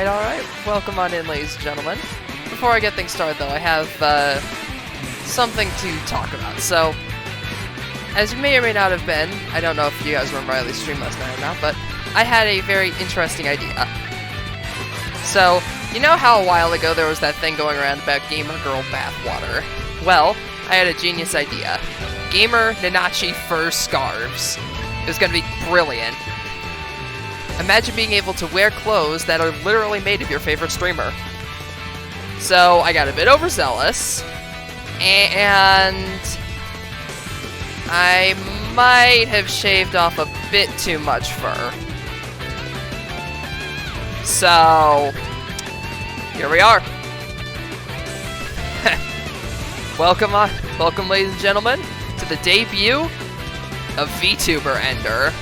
Alright. Welcome on in, ladies and gentlemen. Before I get things started, though, I have something to talk about. So, as you may or may not have been, I don't know if you guys remember Riley's stream last night or not, but I had a very interesting idea. So, you know how a while ago there was that thing going around about Gamer Girl bathwater? Well, I had a genius idea. Gamer Nanachi fur scarves. It was going to be brilliant. Imagine being able to wear clothes that are literally made of your favorite streamer. So, I got a bit overzealous, and I might have shaved off a bit too much fur. So, here we are. Welcome, ladies and gentlemen, to the debut of VTuber Ender.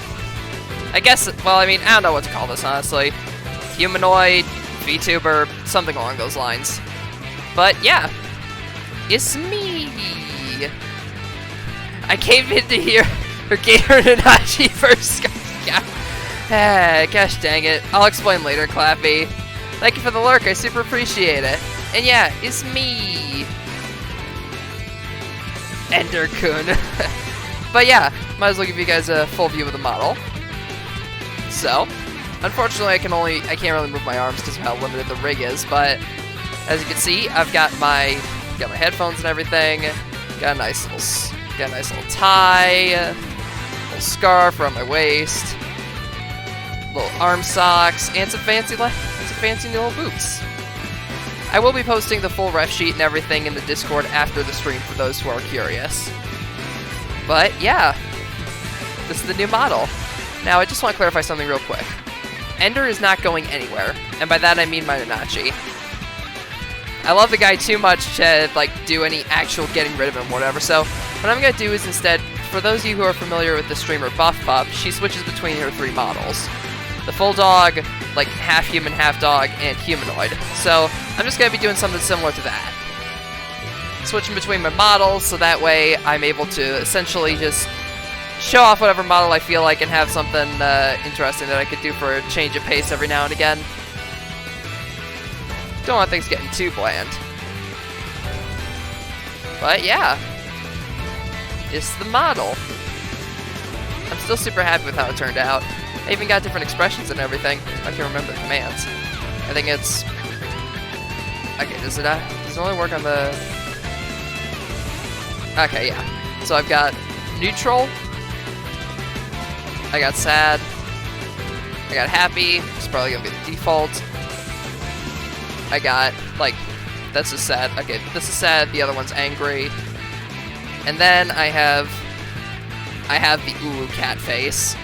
I guess, well, I mean, I don't know what to call this, honestly. Humanoid, VTuber, something along those lines. But, yeah. It's me! I came into here for Gamer Nanachi first. Gosh dang it. I'll explain later, Clappy. Thank you for the lurk, I super appreciate it. And yeah, it's me! Ender-kun. But yeah, might as well give you guys a full view of the model. So, unfortunately I can't really move my arms because of how limited the rig is, but as you can see, I've got my headphones and everything, got a nice little tie, little scarf around my waist, little arm socks, and some fancy little boots. I will be posting the full ref sheet and everything in the Discord after the stream for those who are curious. But yeah, this is the new model. Now, I just want to clarify something real quick. Ender is not going anywhere, and by that I mean my Nanachi. I love the guy too much to, like, do any actual getting rid of him or whatever, so what I'm going to do is instead, for those of you who are familiar with the streamer Buff Pup, she switches between her three models. The full dog, like, half human, half dog, and humanoid. So, I'm just going to be doing something similar to that. Switching between my models, so that way I'm able to essentially just show off whatever model I feel like and have something interesting that I could do for a change of pace every now and again. Don't want things getting too bland. But yeah, it's the model. I'm still super happy with how it turned out. I even got different expressions and everything. I can remember the commands. I think it's... Okay, does it only work on the... Okay, yeah. So I've got neutral. I got sad. I got happy. It's probably gonna be the default. I got, like, that's just sad. Okay, this is sad. The other one's angry. And then I have the ooh cat face.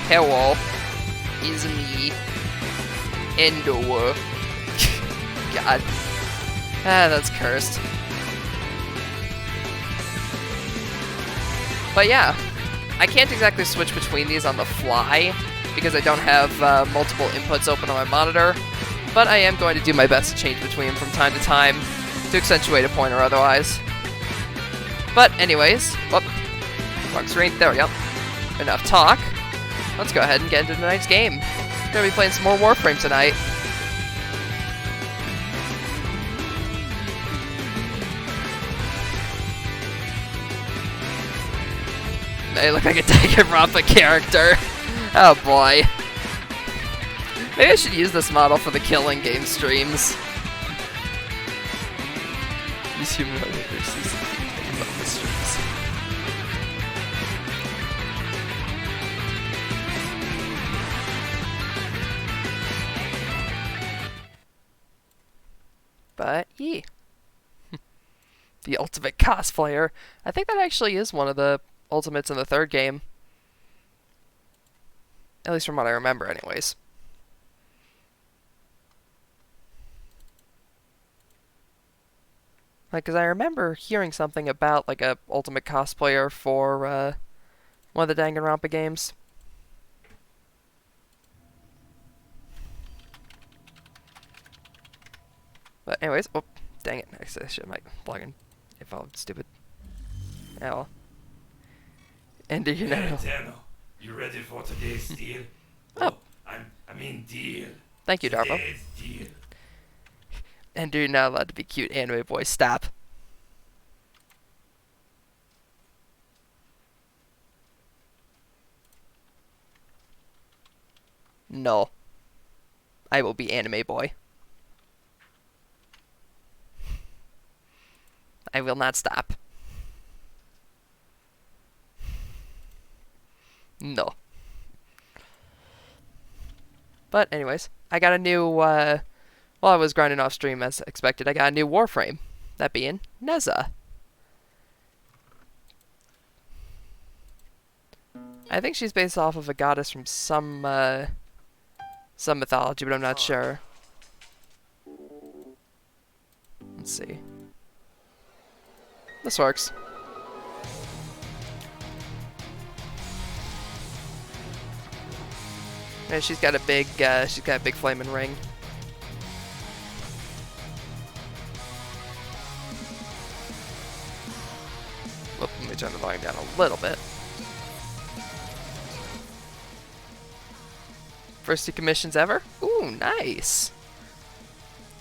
Hello, is me. Endo. God. Ah, that's cursed. But yeah, I can't exactly switch between these on the fly because I don't have multiple inputs open on my monitor, but I am going to do my best to change between them from time to time to accentuate a point or otherwise. But anyways, whoop, wrong screen, there we go. Enough talk. Let's go ahead and get into tonight's game. We're going to be playing some more Warframe tonight. They look like a Danganronpa character. Oh boy. Maybe I should use this model for the killing game streams. Use humanoid versus the streams. But yeah. The ultimate cosplayer. I think that actually is one of the ultimates in the third game. At least from what I remember, anyways. Like, because I remember hearing something about, like, a ultimate cosplayer for, one of the Danganronpa games. But anyways, oh, dang it. I should might log in if I'm stupid. Yeah, well. Ender, you know. Eternal, you ready for today's deal? Oh. I mean deal. Thank you, Darpo. Today's deal. Ender, you're not allowed to be cute anime boy. Stop. No. I will be anime boy. I will not stop. No. But anyways, I got a new, while I was grinding off stream as expected, I got a new Warframe. That being Neza. I think she's based off of a goddess from some mythology, but I'm not sure. Let's see. This works. And she's got a big flaming ring. Whoop, let me turn the volume down a little bit. First 2 commissions ever? Ooh, nice.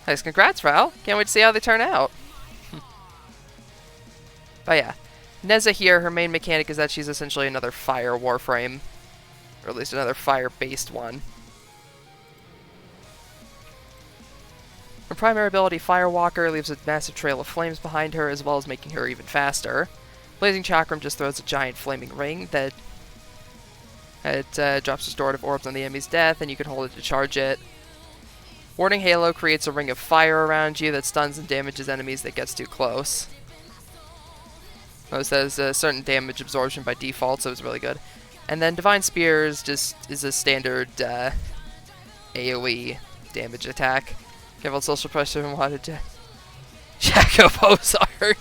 Nice, congrats, Ral. Can't wait to see how they turn out. But yeah, Neza here, her main mechanic is that she's essentially another fire Warframe. Or at least another fire-based one. Her primary ability, Firewalker, leaves a massive trail of flames behind her, as well as making her even faster. Blazing Chakram just throws a giant flaming ring that drops restorative orbs on the enemy's death, and you can hold it to charge it. Warding Halo creates a ring of fire around you that stuns and damages enemies that gets too close. It says certain damage absorption by default, so it's really good. And then Divine Spears just is a standard AoE damage attack. Careful social pressure and wanted to Jacobo's art.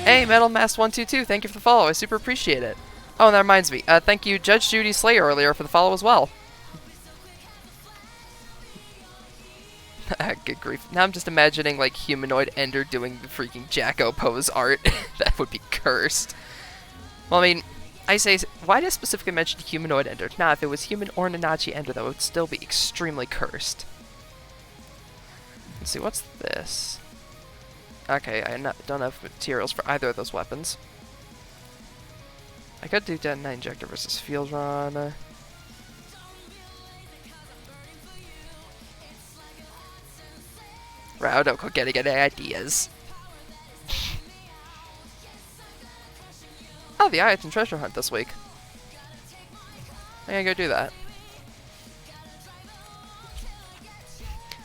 Hey, Metal Mask 122, thank you for the follow. I super appreciate it. Oh, and that reminds me. Thank you, Judge Judy Slayer earlier for the follow as well. Good grief. Now I'm just imagining like humanoid Ender doing the freaking Jacko pose art. That would be cursed. Well, I mean, I say, why did I specifically mention humanoid Ender? Nah, if it was human or Nanachi Ender, that would still be extremely cursed. Let's see, what's this? Okay, I don't have materials for either of those weapons. I could do Detonite Injector versus Field Run. Wow, don't go getting any ideas. Oh, the Ayaton treasure hunt this week. I'm gonna go do that.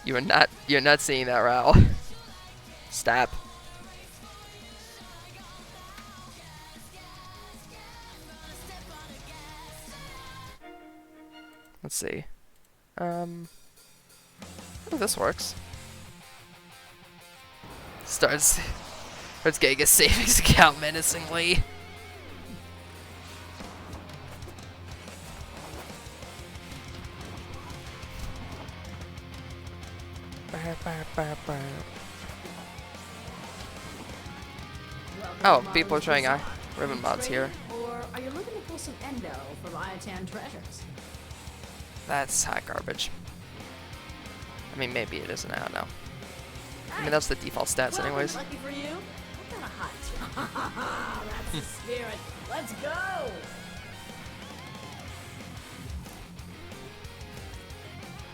You're not seeing that, Raoul. Stop. Let's see. Oh, this works. Starts. It's getting a savings account menacingly. Oh, people are trying ribbon mods here. Or are you looking to pull some endo from Iatan treasures? That's hot garbage. I mean, maybe it isn't. I don't know. I mean, that's the default stats, anyways. Lucky for you. What kind of hot? That's the spirit. Let's go.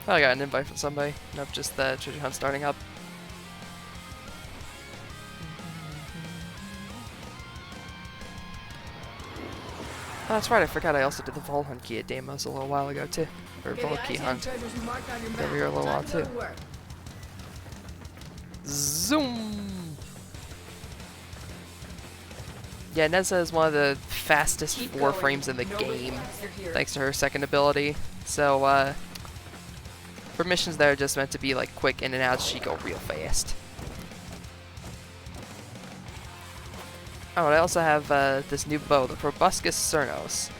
Oh, I got an invite from somebody. Nope, just the treasure hunt starting up. Oh, that's right, I forgot I also did the Vol Hunt key at Deimos a little while ago, too. Or Vol Key Hunt. Over here a little while, too. Zoom! Yeah, Neza is one of the fastest warframes in the game, thanks to her second ability. So, for missions that are just meant to be, like, quick in and out, she go real fast. Oh, and I also have this new bow, the Proboscis Cernos.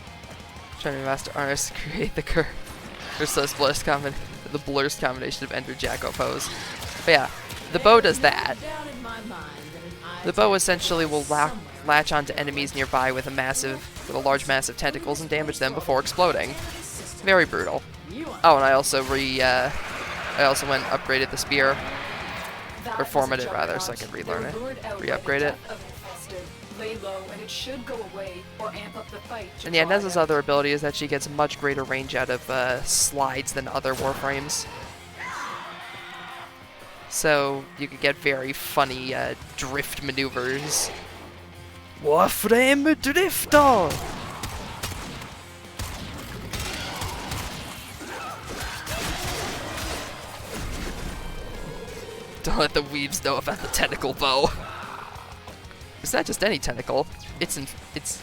Trying to master artists to create the the blurst combination of Ender Jacko pose. But yeah, the bow does that. The bow essentially will latch onto enemies nearby with a large mass of tentacles and damage them before exploding. Very brutal. Oh, and I also went and upgraded the spear, or formatted rather, so I can relearn it, re-upgrade it. Lay low and it should go away or amp up the fight. And yeah, Neza's other ability is that she gets much greater range out of slides than other warframes. So you could get very funny drift maneuvers. Warframe Drifter! Don't let the weebs know about the tentacle bow. It's not just any tentacle. It's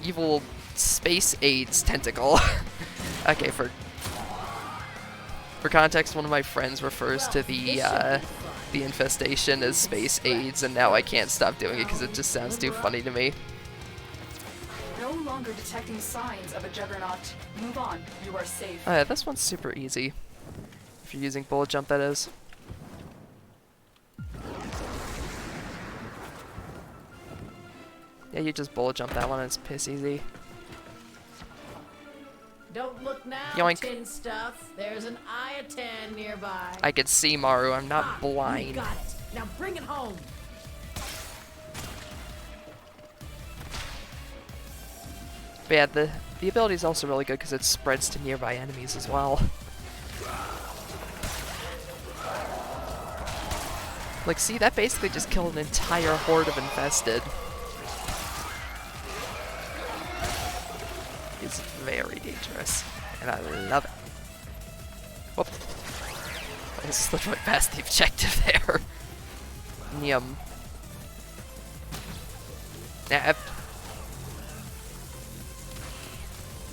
evil space AIDS tentacle. Okay, for context, one of my friends refers to the infestation as space AIDS, and now I can't stop doing it because it just sounds too funny to me. No longer detecting signs of a juggernaut. Move on. You are safe. Oh yeah, this one's super easy. If you're using bullet jump, that is. Yeah, you just bullet jump that one and it's piss easy. Don't look now, Yoink. tin stuff. There's an Iatan nearby. I can see Maru, I'm not You blind. got it. Now bring it home. But yeah, the ability is also really good because it spreads to nearby enemies as well. Like, see, that basically just killed an entire horde of infested. It's very dangerous, and I love it. Whoop. I just slipped right past the objective there. Yum. Nap.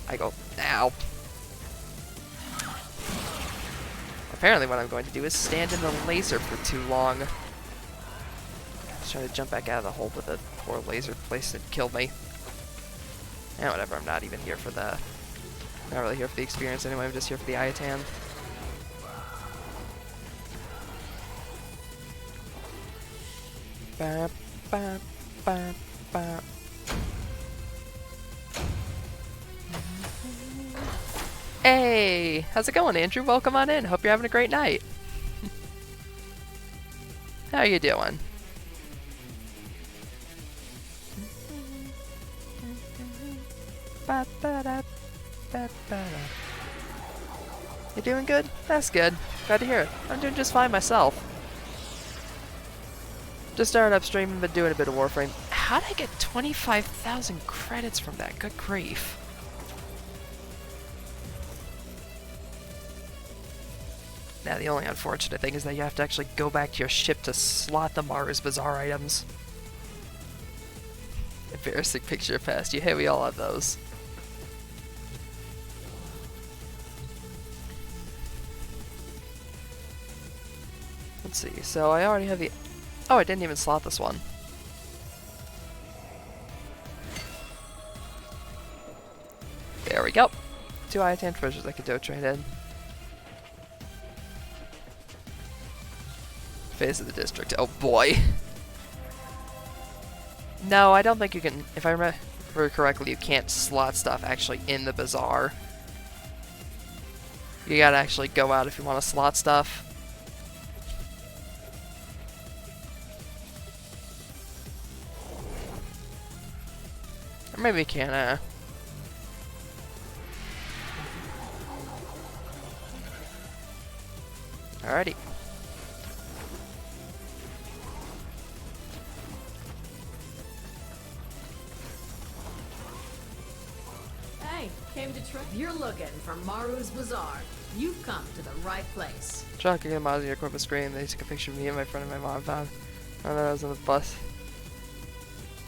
I go now. Apparently what I'm going to do is stand in the laser for too long. Just trying to jump back out of the hole, but the poor laser place had killed me. Yeah, whatever, I'm not even here for the... Not really here for the experience anyway, I'm just here for the Iatan. Ba, ba, ba, ba. Hey! How's it going, Andrew? Welcome on in. Hope you're having a great night. How you doing? You doing good? That's good. Glad to hear it. I'm doing just fine myself. Just started up streaming, but doing a bit of Warframe. How did I get 25,000 credits from that? Good grief. Now, the only unfortunate thing is that you have to actually go back to your ship to slot the Mars Bazaar items. Embarrassing picture of past you. Hey, we all have those. Let's see. So I already have the... Oh, I didn't even slot this one. There we go. 2 I-10 treasures I could do trade in. Phase of the district. Oh boy. No, I don't think you can. If I remember correctly, you can't slot stuff actually in the bazaar. You gotta actually go out if you want to slot stuff. Or maybe you can, Alrighty. Hey, came to try. You're looking for Maru's Bazaar. You've come to the right place. John could get him out of your corporate screen. They took a picture of me and my friend and my mom found. And then I was on the bus.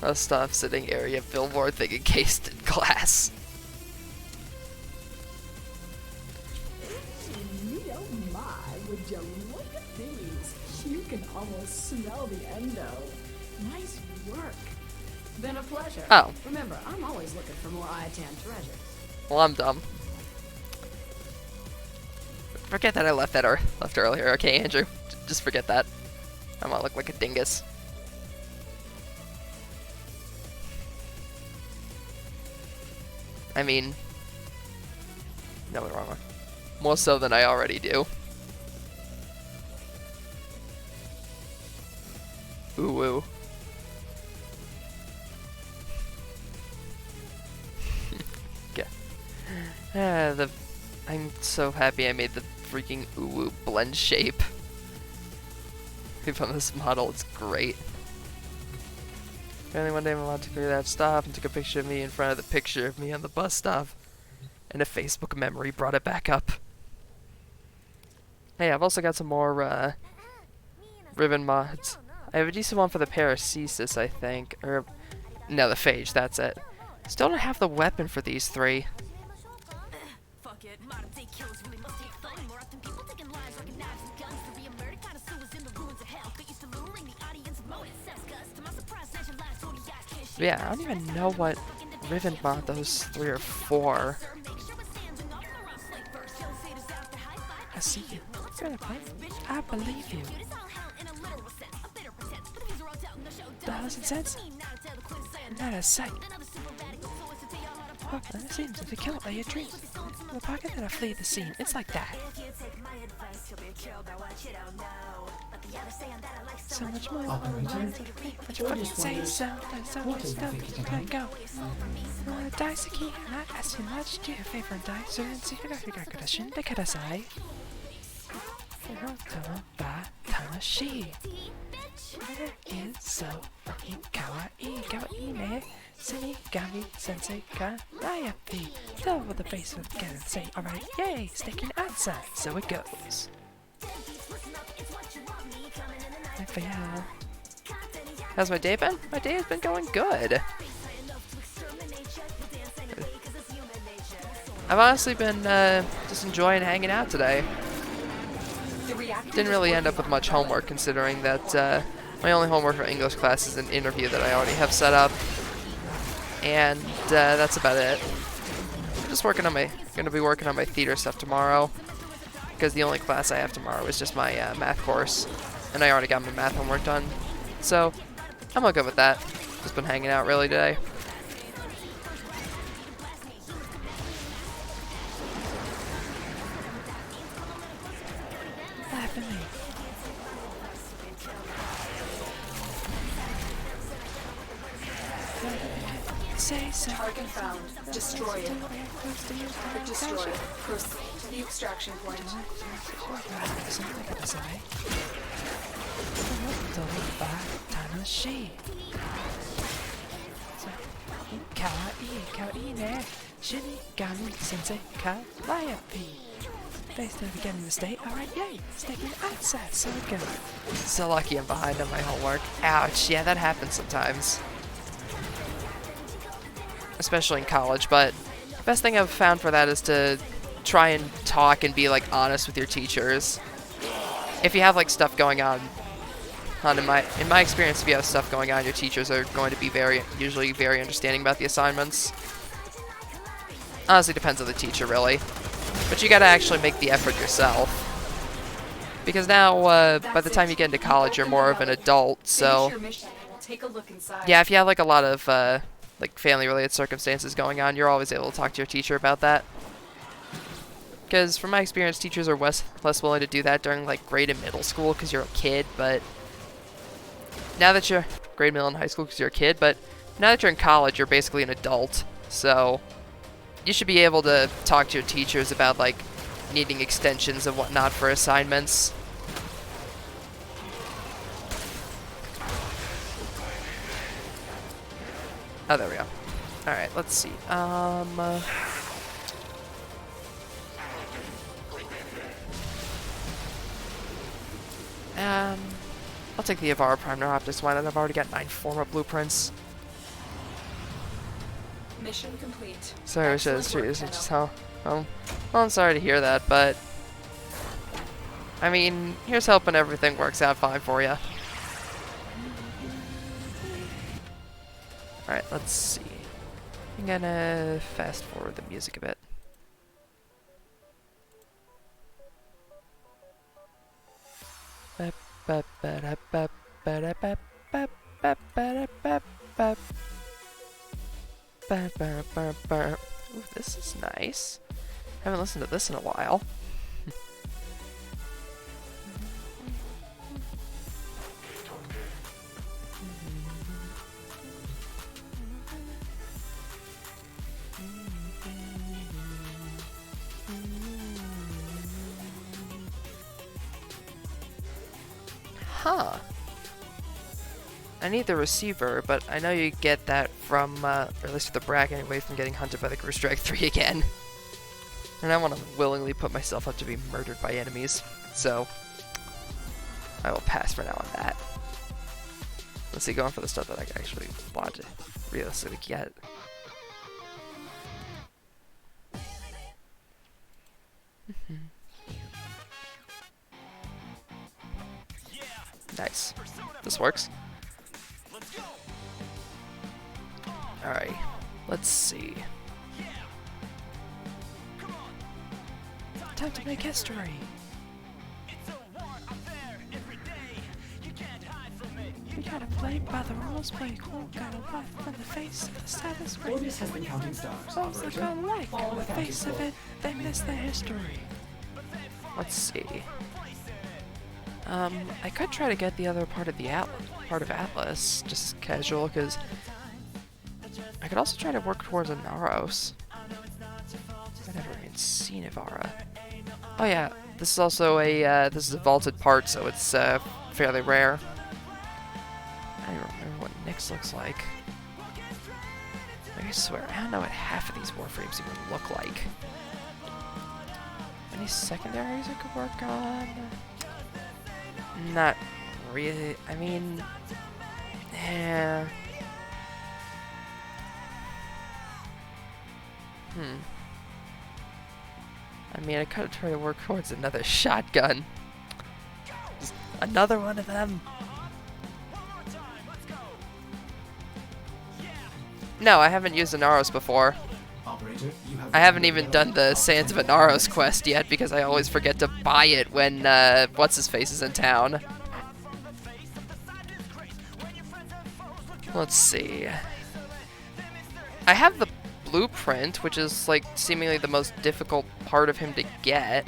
A stop sitting area billboard thing encased in glass. Me oh my, would you look at these? You can almost smell the endo. Nice work. Been a pleasure. Oh. Remember, I'm always looking for more I-10 treasures. Well, I'm dumb. Forget that I left earlier. Okay, Andrew. Just forget that. I might look like a dingus. I mean, no, wrong. More so than I already do. Ooh, ooh. Yeah. I'm so happy I made the freaking ooh blend shape. On this model, it's great. Apparently one day I'm allowed to clear that stop and took a picture of me in front of the picture of me on the bus stop. And a Facebook memory brought it back up. Hey, I've also got some more ribbon mods. I have a decent one for the Paracesis, I think. Or, no, the Phage, that's it. Still don't have the weapon for these 3. Yeah, I don't even know what ribbon mod those 3 are for. I see you. I believe you. Dollars and cents? Not a sight. Well, it seems to be killed by your dreams. In the pocket that I flee the scene. It's like that. So much more. But you fucking say so. Let go. Dice key. Not as much. Do you a favor and dice? So then see if you got a shin. They cut us eye. Tamashi. Is so fucking kawaii. Kawaii ne. Sinigami sensei ka Ryapi. Tell what the face of again and say, alright, yay, sticking outside. So it goes. But yeah. How's my day been? My day has been going good. I've honestly been just enjoying hanging out today. Didn't really end up with much homework considering that my only homework for English class is an interview that I already have set up. And that's about it. I'm just gonna be working on my theater stuff tomorrow. Because the only class I have tomorrow is just my math course. And I already got my math homework done. So, I'm all good with that. Just been hanging out really today. Laugh at me. Say so. Target found. Destroy it. Destroy it. Proceed to the extraction point. Kawaii ne. Shinigami sensei ka Ryapi. Based on beginning the state. Alright, yay. Sticking outside. So it goes. So lucky I'm behind on my homework. Ouch. Yeah, that happens sometimes. Especially in college, but the best thing I've found for that is to try and talk and be like honest with your teachers. If you have like stuff going on ton. In my experience, if you have stuff going on, your teachers are going to be usually very understanding about the assignments. Honestly, depends on the teacher, really. But you gotta actually make the effort yourself. Because now, by the time you get into college, you're more of an adult, so... Take a look inside. Yeah, if you have, like, a lot of, like, family-related circumstances going on, you're always able to talk to your teacher about that. Because, from my experience, teachers are less willing to do that during, like, grade and middle school because you're a kid, but... Now that you're... Grade, middle, and high school because you're a kid, but now that you're in college, you're basically an adult, so... You should be able to talk to your teachers about, like, needing extensions and whatnot for assignments. Oh, there we go. Alright, let's see. I'll take the Avara Prime Neuroptics one, and I've already got 9 Forma blueprints. Mission complete. Sorry, I wish I was Excellent serious. work, Just Tenno. how... Well, I'm sorry to hear that, but... I mean, here's hoping everything works out fine for you. Alright, let's see. I'm gonna fast forward the music a bit. Ooh, this is nice. Haven't listened to this in a while. Huh. I need the receiver, but I know you get that from, or at least the bracket anyway, from getting hunted by the Ghost Drag 3 again. And I want to willingly put myself up to be murdered by enemies, so I will pass for now on that. Let's see, going for the stuff that I can actually want to realistically get. Nice. This works. Alright, let's see. Time to make history. We gotta play by the rules, play cool, gotta laugh from the face of the status quo. Orbis has been counting stars. Songs that Operator. go like, Follow on the the face counting of it, they miss the history. Let's see. I could try to get the other part of the Atlas, just casual, because I could also try to work towards a Naros. I've never even seen Ivara. Oh yeah, this is also a this is a vaulted part, so it's fairly rare. I don't even remember what Nyx looks like. Like, I swear, I don't know what half of these warframes even look like. Any secondaries I could work on? Not really. I mean, yeah. I mean, I could try to work towards another shotgun. Just another one of them. No, I haven't used Anaros before. Operator, you have I haven't even done the Sands of Anaros quest yet because I always forget to buy it when what's-his-face is in town. Let's see. I have the blueprint, which is like seemingly the most difficult part of him to get.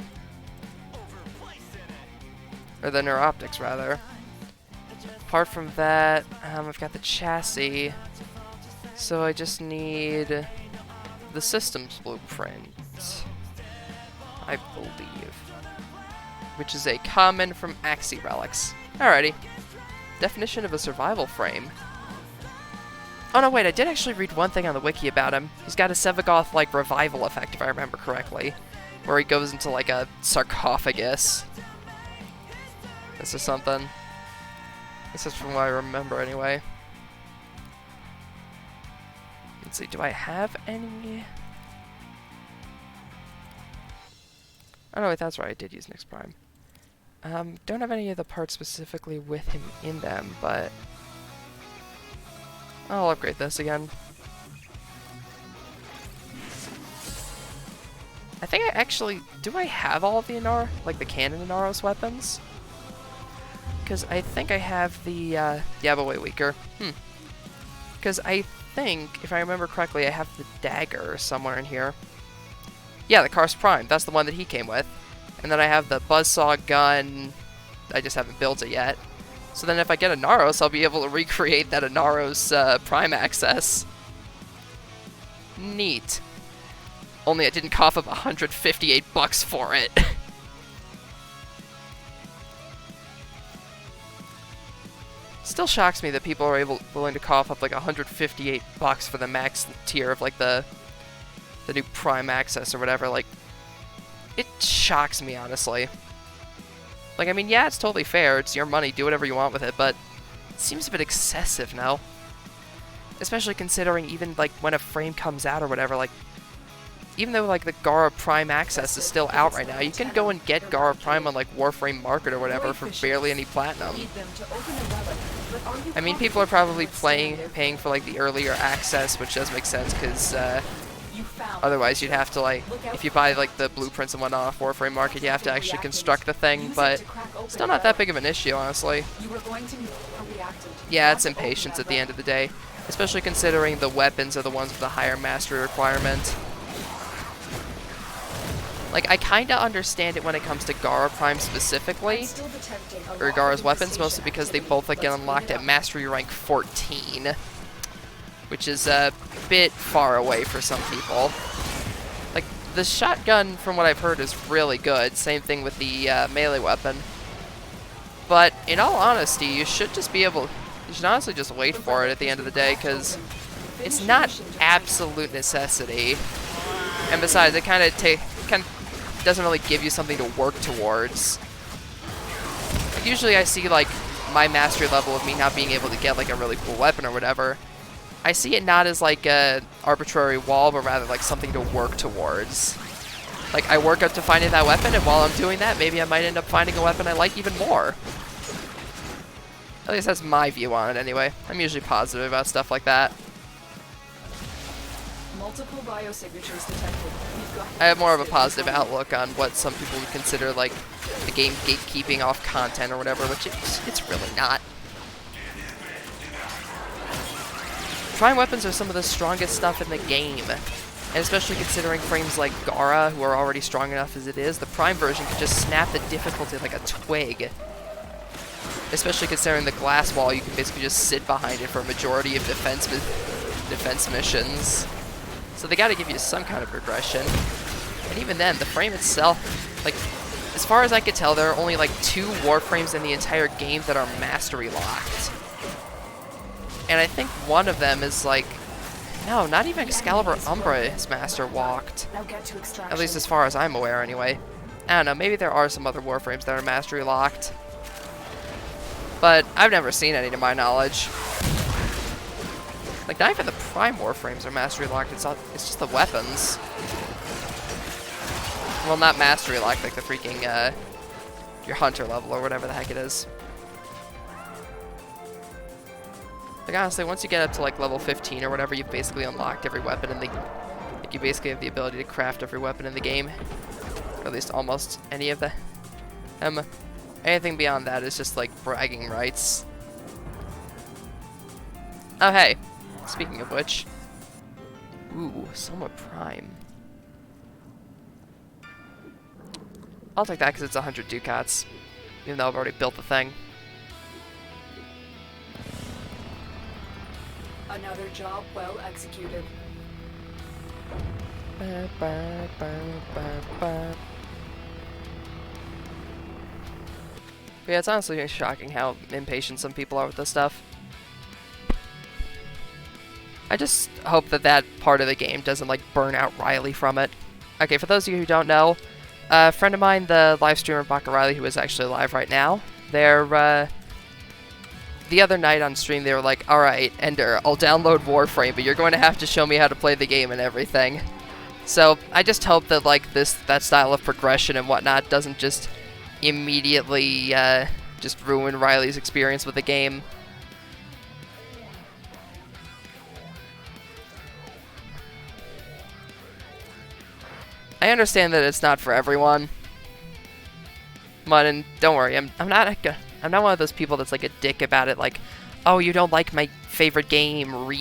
Or the neuroptics, rather. Apart from that, I've got the chassis. So I just need the systems blueprint, I believe. Which is a common from Axie Relics. Alrighty. Definition of a survival frame. Oh no, wait, I did actually read one thing on the wiki about him. He's got a Sevagoth-like revival effect, if I remember correctly. Where he goes into, like, a sarcophagus. This is something. This is from what I remember, anyway. Let's see, do I have any... Oh no, wait, that's right, I did use Nyx Prime. Don't have any of the parts specifically with him in them, but I'll upgrade this again. I think I actually... Do I have all of the Inara? Like the canon Inaros weapons? Because I think I have the... yeah, but way weaker. Because I think, if I remember correctly, I have the dagger somewhere in here. Yeah, the Karst Prime. That's the one that he came with. And then I have the Buzzsaw gun. I just haven't built it yet. So then if I get a Naros, I'll be able to recreate that Inaros Prime access. Neat. Only I didn't cough up $158 for it. Still shocks me that people are willing to cough up like $158 for the max tier of like the new Prime access or whatever. Like, it shocks me, honestly. Like, I mean, yeah, it's totally fair. It's your money. Do whatever you want with it, but it seems a bit excessive now. Especially considering even like when a frame comes out or whatever, like, even though like the Gara Prime access is still out right now, you can go and get Gara Prime on like Warframe Market or whatever for barely any platinum. I mean, people are probably paying for like the earlier access, which does make sense because otherwise you'd have to like, if you buy like the blueprints and whatnot off Warframe Market, you have to actually construct the thing, but still not that big of an issue, honestly. Yeah, it's impatience at the end of the day, especially considering the weapons are the ones with the higher mastery requirement. Like, I kind of understand it when it comes to Gara Prime specifically, or Gara's weapons, mostly because they both like get unlocked at Mastery Rank 14, which is a bit far away for some people. Like, the shotgun, from what I've heard, is really good. Same thing with the melee weapon. But, in all honesty, you should just be able... You should honestly just wait for it at the end of the day, because it's not absolute necessity. And besides, it kind of doesn't really give you something to work towards. Like, usually I see like my mastery level of me not being able to get like a really cool weapon or whatever. I see it not as like a arbitrary wall, but rather like something to work towards. Like, I work up to finding that weapon, and while I'm doing that, maybe I might end up finding a weapon I like even more. At least that's my view on it anyway. I'm usually positive about stuff like that. Multiple biosignatures detected. I have more of a positive outlook on what some people would consider like the game gatekeeping off content or whatever, which it's really not. Prime weapons are some of the strongest stuff in the game, and especially considering frames like Gara, who are already strong enough as it is, the Prime version can just snap the difficulty like a twig. Especially considering the glass wall, you can basically just sit behind it for a majority of defense missions. So they gotta give you some kind of progression. And even then, the frame itself, like, as far as I could tell, there are only like 2 warframes in the entire game that are mastery locked. And I think one of them is like, no, not even Excalibur Umbra is master locked. At least as far as I'm aware anyway. I don't know, maybe there are some other warframes that are mastery locked. But I've never seen any to my knowledge. Like, not even the Prime Warframes are Mastery Locked, it's just the weapons. Well, not Mastery Locked, like the freaking, your Hunter level or whatever the heck it is. Like, honestly, once you get up to, like, level 15 or whatever, you've basically unlocked every weapon in the... Like, you basically have the ability to craft every weapon in the game. Or at least almost any of the... Anything beyond that is just, like, bragging rights. Oh, hey. Speaking of which, ooh, Soma Prime. I'll take that because it's 100 ducats, even though I've already built the thing. Another job well executed. Ba, ba, ba, ba, ba. But yeah, it's honestly shocking how impatient some people are with this stuff. I just hope that that part of the game doesn't, like, burn out Riley from it. Okay, for those of you who don't know, a friend of mine, the live streamer Baka Riley, who is actually live right now, the other night on stream, they were like, alright, Ender, I'll download Warframe, but you're going to have to show me how to play the game and everything. So, I just hope that, like, that style of progression and whatnot doesn't just immediately just ruin Riley's experience with the game. I understand that it's not for everyone. And don't worry, I'm not one of those people that's like a dick about it, like, oh, you don't like my favorite game, or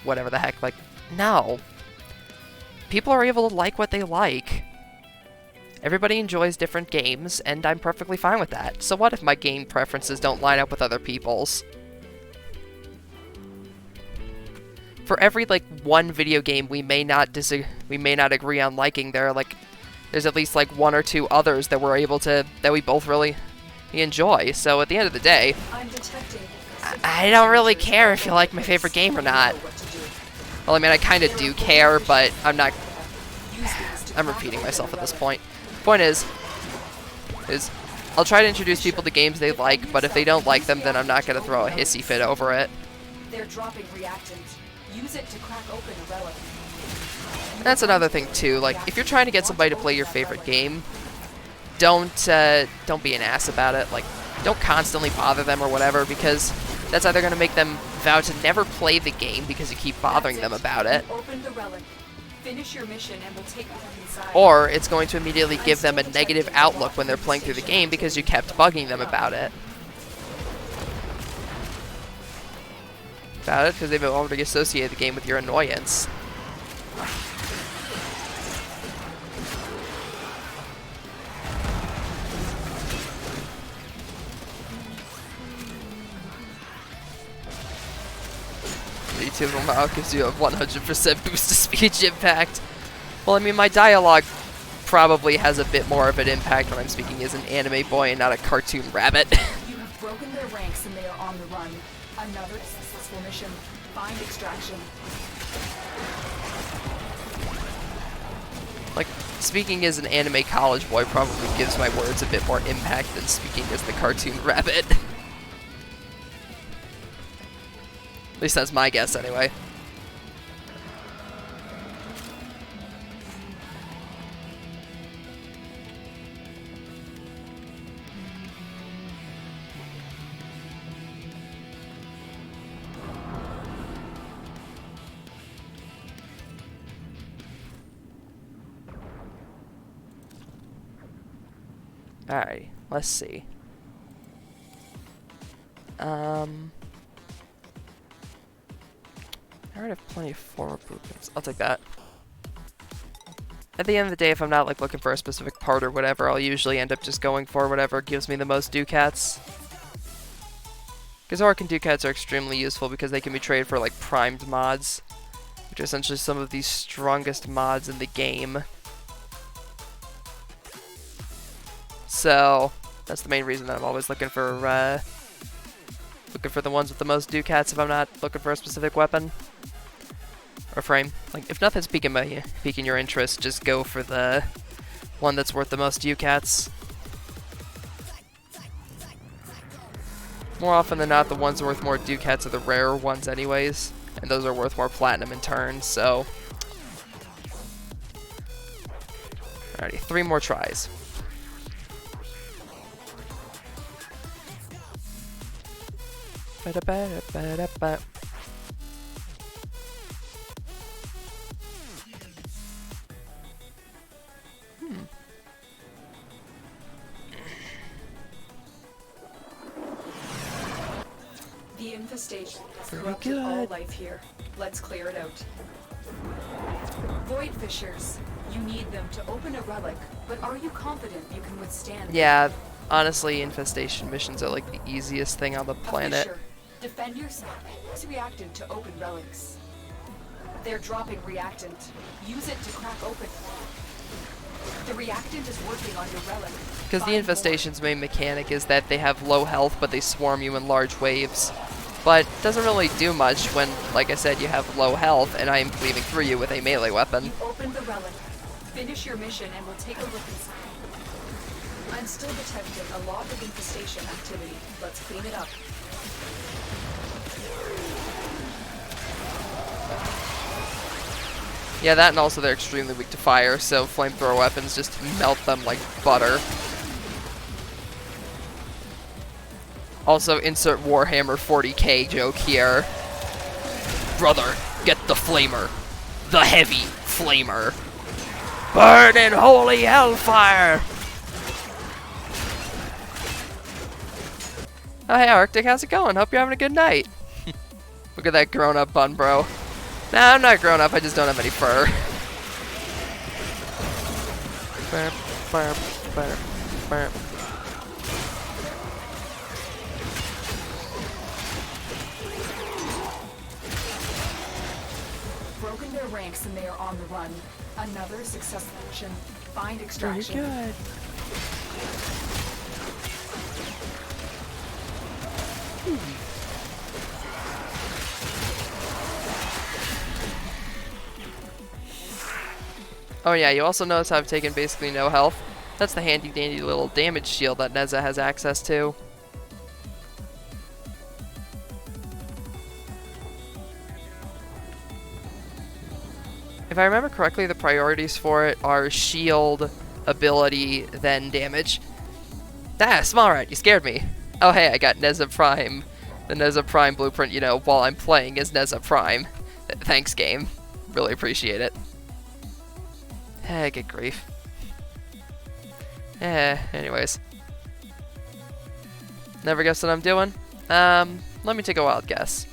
whatever the heck. Like, no. People are able to like what they like. Everybody enjoys different games, and I'm perfectly fine with that. So what if my game preferences don't line up with other people's? For every like one video game we may not agree on liking, there's at least like one or two others that we both really enjoy. So at the end of the day, I don't really care if you like my favorite game or not. Well, I mean, I kind of do care, but I'm repeating myself at this point. Point is I'll try to introduce people to games they like, but if they don't like them, then I'm not going to throw a hissy fit over it. They're dropping reactant. Use it to crack open a relic. That's another thing too. Like, if you're trying to get somebody to play your favorite game, don't be an ass about it. Like, don't constantly bother them or whatever, because that's either going to make them vow to never play the game because you keep bothering them about it, Open the relic. Finish your mission and we'll take it inside. or it's going to immediately give them a negative outlook when they're playing through the game because you kept bugging them about it. Because they've already associated the game with your annoyance. YouTube now gives you a 100% boost to speech impact. Well, I mean, my dialogue probably has a bit more of an impact when I'm speaking as an anime boy and not a cartoon rabbit. You have broken their ranks and they are on the run. Another successful mission. Find extraction. Like, speaking as an anime college boy probably gives my words a bit more impact than speaking as the cartoon rabbit. At least that's my guess, anyway. Alright, let's see. I already have plenty of forward movements. I'll take that. At the end of the day, if I'm not like looking for a specific part or whatever, I'll usually end up just going for whatever gives me the most ducats. Because Orc and ducats are extremely useful because they can be traded for like primed mods, which are essentially some of the strongest mods in the game. So that's the main reason that I'm always looking for the ones with the most ducats if I'm not looking for a specific weapon or frame. Like, if nothing's piquing your interest, just go for the one that's worth the most ducats. More often than not, the ones worth more ducats are the rarer ones anyways, and those are worth more platinum in turn, so... Alrighty, 3 more tries. Ba-da-ba-da-ba-da-ba. The infestation has Very corrupted all good. life here. Let's clear it out. Void fissures. You need them to open a relic, but are you confident you can withstand them? Yeah, honestly, infestation missions are like the easiest thing on the A planet. fissure. Defend yourself. Use reactant to open relics. They're dropping reactant. Use it to crack open. The reactant is working on your relic. Because the Find more. infestation's main mechanic is that they have low health, but they swarm you in large waves. But it doesn't really do much when, like I said, you have low health, and I am cleaving through you with a melee weapon. You opened the relic. Finish your mission and we'll take a look inside. I'm still detecting a lot of infestation activity. Let's clean it up. Yeah, that and also they're extremely weak to fire, so flamethrower weapons just melt them like butter. Also, insert Warhammer 40k joke here. Brother, get the flamer. The heavy flamer. Burn in holy hellfire! Oh, hey, Arctic, how's it going? Hope you're having a good night. Look at that grown-up bun, bro. Nah, I'm not grown up, I just don't have any fur. Burp, burp, burp, burp. Broken their ranks and they are on the run. Another successful mission. Find extraction. Very good. Oh yeah, you also notice I've taken basically no health. That's the handy dandy little damage shield that Neza has access to. If I remember correctly, the priorities for it are shield, ability, then damage. Ah, small rat, you scared me. Oh hey, I got Neza Prime. The Neza Prime blueprint, you know, while I'm playing as Neza Prime. Thanks, game. Really appreciate it. Good grief. Anyways. Never guess what I'm doing? Let me take a wild guess.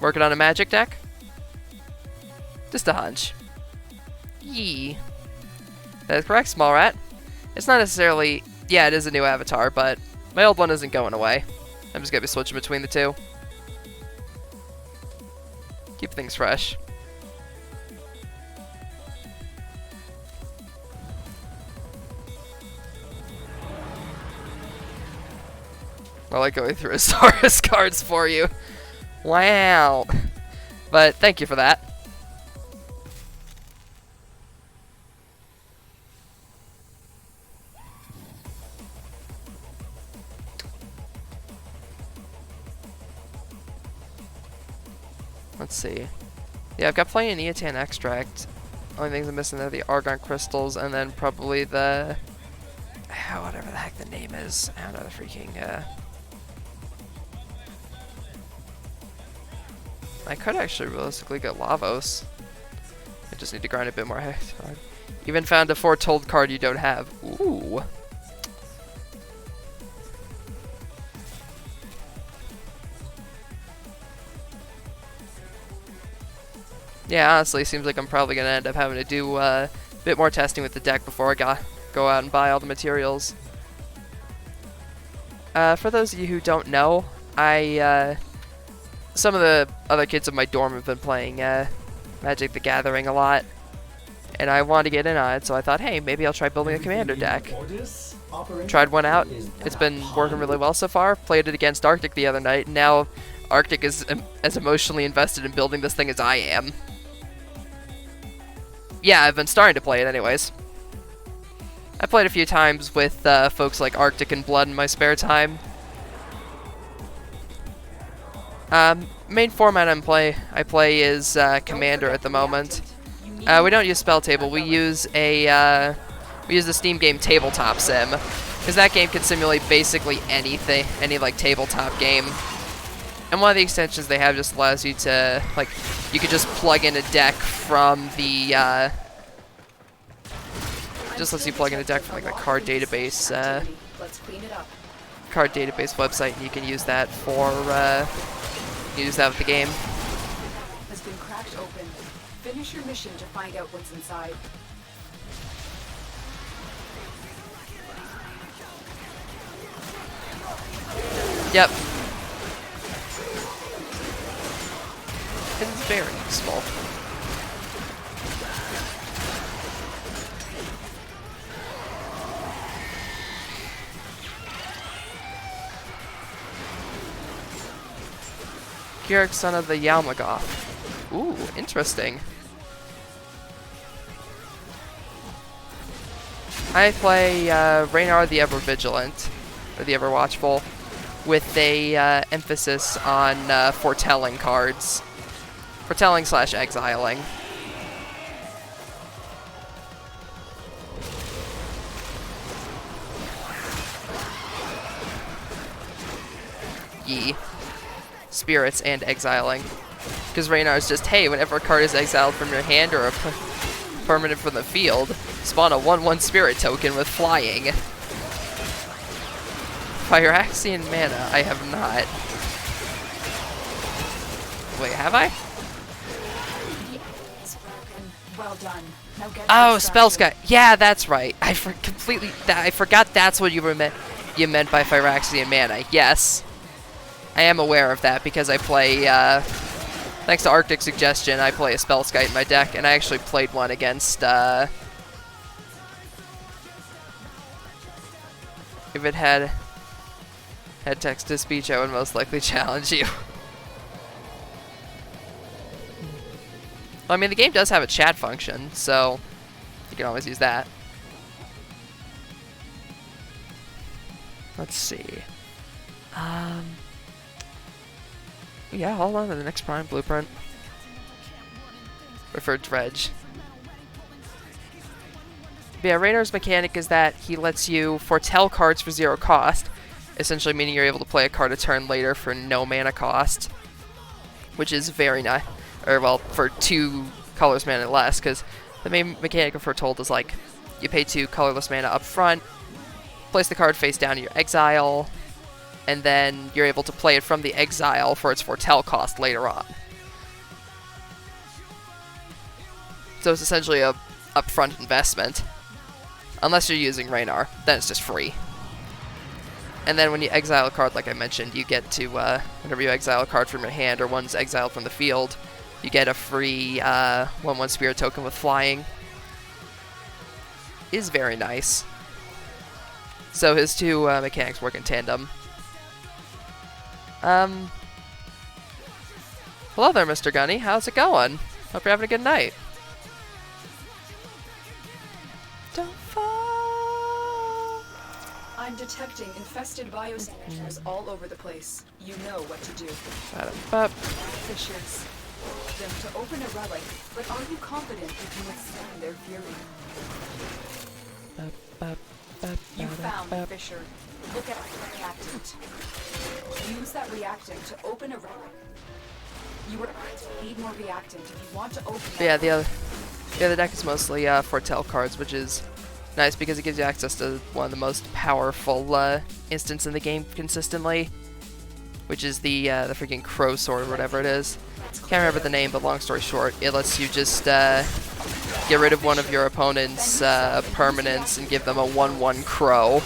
Working on a magic deck? Just a hunch. Yee. That is correct, small rat. It's not necessarily... Yeah, it is a new avatar, but my old one isn't going away. I'm just gonna be switching between the two. Keep things fresh. I like going through Asaurus cards for you. Wow. But thank you for that. Let's see. Yeah, I've got plenty of Neotan extract. Only things I'm missing are the argon crystals and then probably the... whatever the heck the name is. I don't know the freaking... I could actually realistically get Lavos. I just need to grind a bit more. Even found a foretold card you don't have. Ooh. Yeah, honestly, seems like I'm probably going to end up having to do a bit more testing with the deck before I go out and buy all the materials. For those of you who don't know, some of the other kids in my dorm have been playing Magic the Gathering a lot, and I wanted to get in on it, so I thought, hey, maybe I'll try building a commander deck. Tried one out. It's been working really well so far. Played it against Arctic the other night, and now Arctic is as emotionally invested in building this thing as I am. Yeah, I've been starting to play it anyways. I played a few times with folks like Arctic and Blood in my spare time. Main format I play is Commander at the moment. We don't use Spell Table. We use the Steam game Tabletop Sim, because that game can simulate basically anything, any like tabletop game. And one of the extensions they have just allows you to, like, you could just plug in a deck from the, just lets you plug in a deck from like the card database website, and you can use that for, use that with the game. Has been cracked open. Finish your mission to find out what's inside. Yep. It's very useful. Keurig, son of the Yalmagoth. Ooh, interesting. I play Raynar the Ever Vigilant, or the Ever Watchful, with a emphasis on foretelling cards. Foretelling / exiling. Ye spirits and exiling. Because Raynar is just, hey, whenever a card is exiled from your hand or a permanent from the field, spawn a 1/1 spirit token with flying. Phyrexian mana, I have not. Wait, have I? Well done. Now get Oh, extracted. Spell Sky. Yeah, that's right. I forgot that's what you meant by Phyrexian mana. Yes. I am aware of that because I play, thanks to Arctic Suggestion, I play a Spell Sky in my deck, and I actually played one against, if it had text-to-speech, I would most likely challenge you. Well, I mean, the game does have a chat function, so you can always use that. Let's see. Yeah, hold on to the next Prime Blueprint. Preferred Dredge. But yeah, Raynar's mechanic is that he lets you foretell cards for 0 cost, essentially meaning you're able to play a card a turn later for no mana cost, which is very nice. Or, well, for 2 colorless mana less, because the main mechanic of Foretold is like, you pay 2 colorless mana up front, place the card face down in your exile, and then you're able to play it from the exile for its foretell cost later on. So it's essentially a upfront investment. Unless you're using Raynar, then it's just free. And then when you exile a card, like I mentioned, you get to, whenever you exile a card from your hand or one's exiled from the field, you get a free 1/1 spirit token with flying. Is very nice. So his 2 mechanics work in tandem. Hello there, Mr. Gunny. How's it going? Hope you're having a good night. Don't fall. I'm detecting infested biosignatures all over the place. You know what to do. Ba-da-ba. Fissures. Them to open a relic, but are you confident you can withstand their fury? You found the fissure. Look at the reactant. Use that reactant to open a relic. You need more reactant if you want to open that. Yeah, the other deck is mostly foretell cards, which is nice because it gives you access to one of the most powerful instants in the game consistently, which is the freaking Crow Sword or whatever it is. Can't remember the name, but long story short, it lets you just get rid of one of your opponent's permanents and give them a 1/1 Crow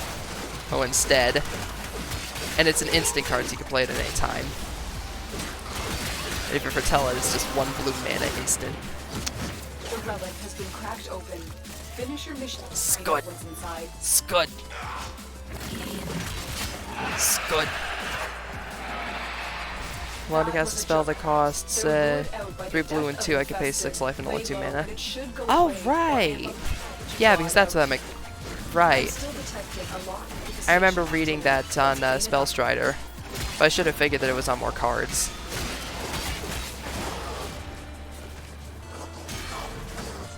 instead. And it's an instant card, so you can play it at any time. And if you foretell it, it's just 1 blue mana instant. The relic has been cracked open. Finish your mission. Scud. What's inside. Scud. Scud. Allowed to cast a spell that costs 3 blue and 2. I can pay 6 life and only 2 mana. Oh, right! Yeah, because that's what I'm right. I remember reading that on Spellstrider, but I should have figured that it was on more cards.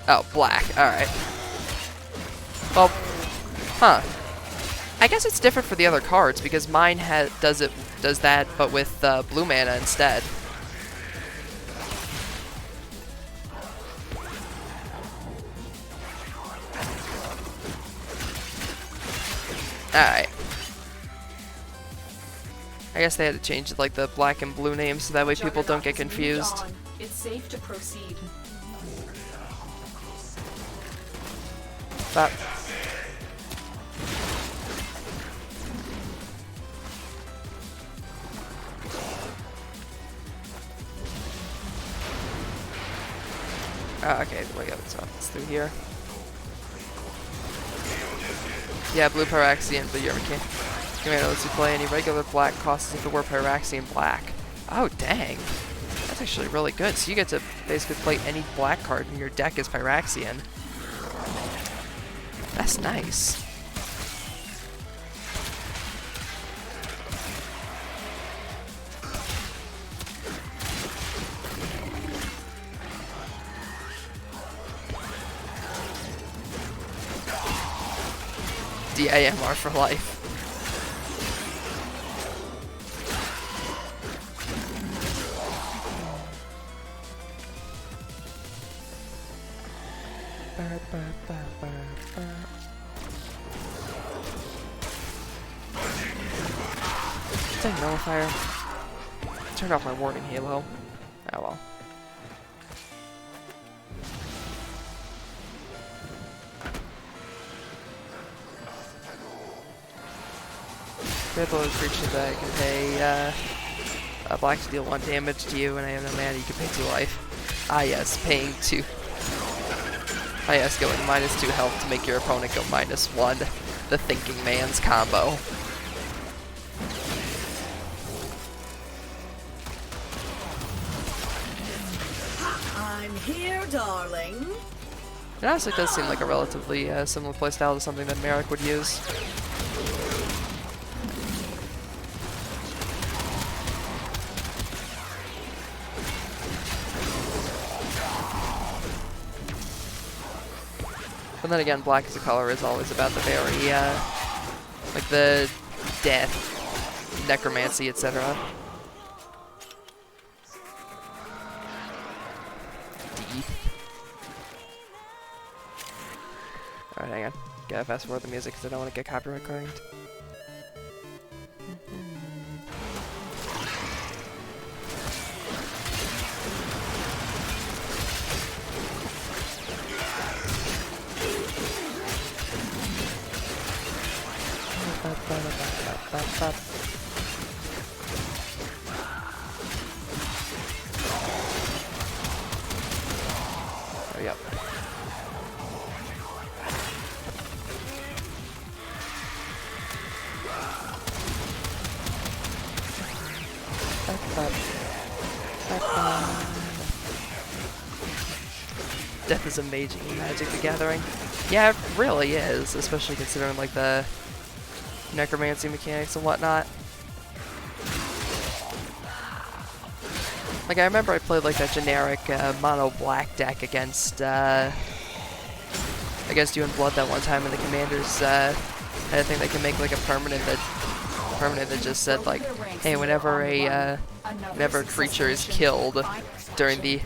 Oh, black. Alright. Well, huh. I guess it's different for the other cards because mine does that, but with blue mana instead. Alright. I guess they had to change like the black and blue names so that way people don't get confused. It's safe to proceed. But okay, wait, it's through here. Yeah, blue Pyraxian, but your mechanic lets you play any regular black costs if it were Pyraxian black. Oh, dang. That's actually really good. So you get to basically play any black card in your deck as Pyraxian. That's nice. DIMR for life. Dang nullifier. Turned off my warning halo. Oh well. Grab those creatures that can pay black to deal 1 damage to you, and I have no mana, you can pay 2 life. Ah yes, paying 2. Ah yes, going -2 health to make your opponent go -1. The thinking man's combo. I'm here, darling. It honestly does seem like a relatively similar playstyle to something that Merrick would use. But then again, black as a color is always about the very, like the death, necromancy, etc. Alright, hang on. Gotta fast forward the music because I don't want to get copyright claimed. Hurry up. Death is amazing in Magic the Gathering. Yeah, it really is, especially considering like the necromancy mechanics and whatnot. Like I remember I played like that generic mono black deck against you in Blood that one time, and the commanders had a thing that can make like a permanent that just said like, hey, whenever a creature is killed during the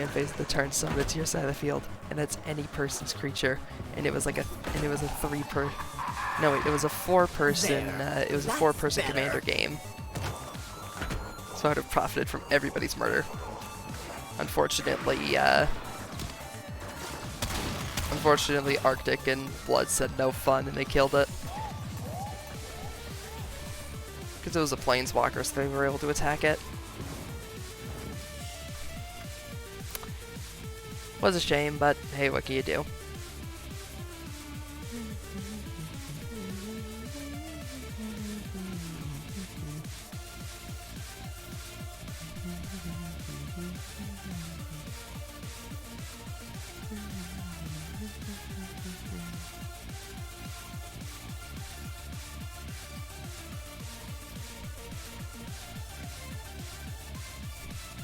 end phase of the turn, summon it to your side of the field, and that's any person's creature. And it was like a 4-person commander game. So I would have profited from everybody's murder. Unfortunately, Arctic and Blood said no fun, and they killed it. Because it was a planeswalker, so they were able to attack it. Was a shame, but hey, what can you do?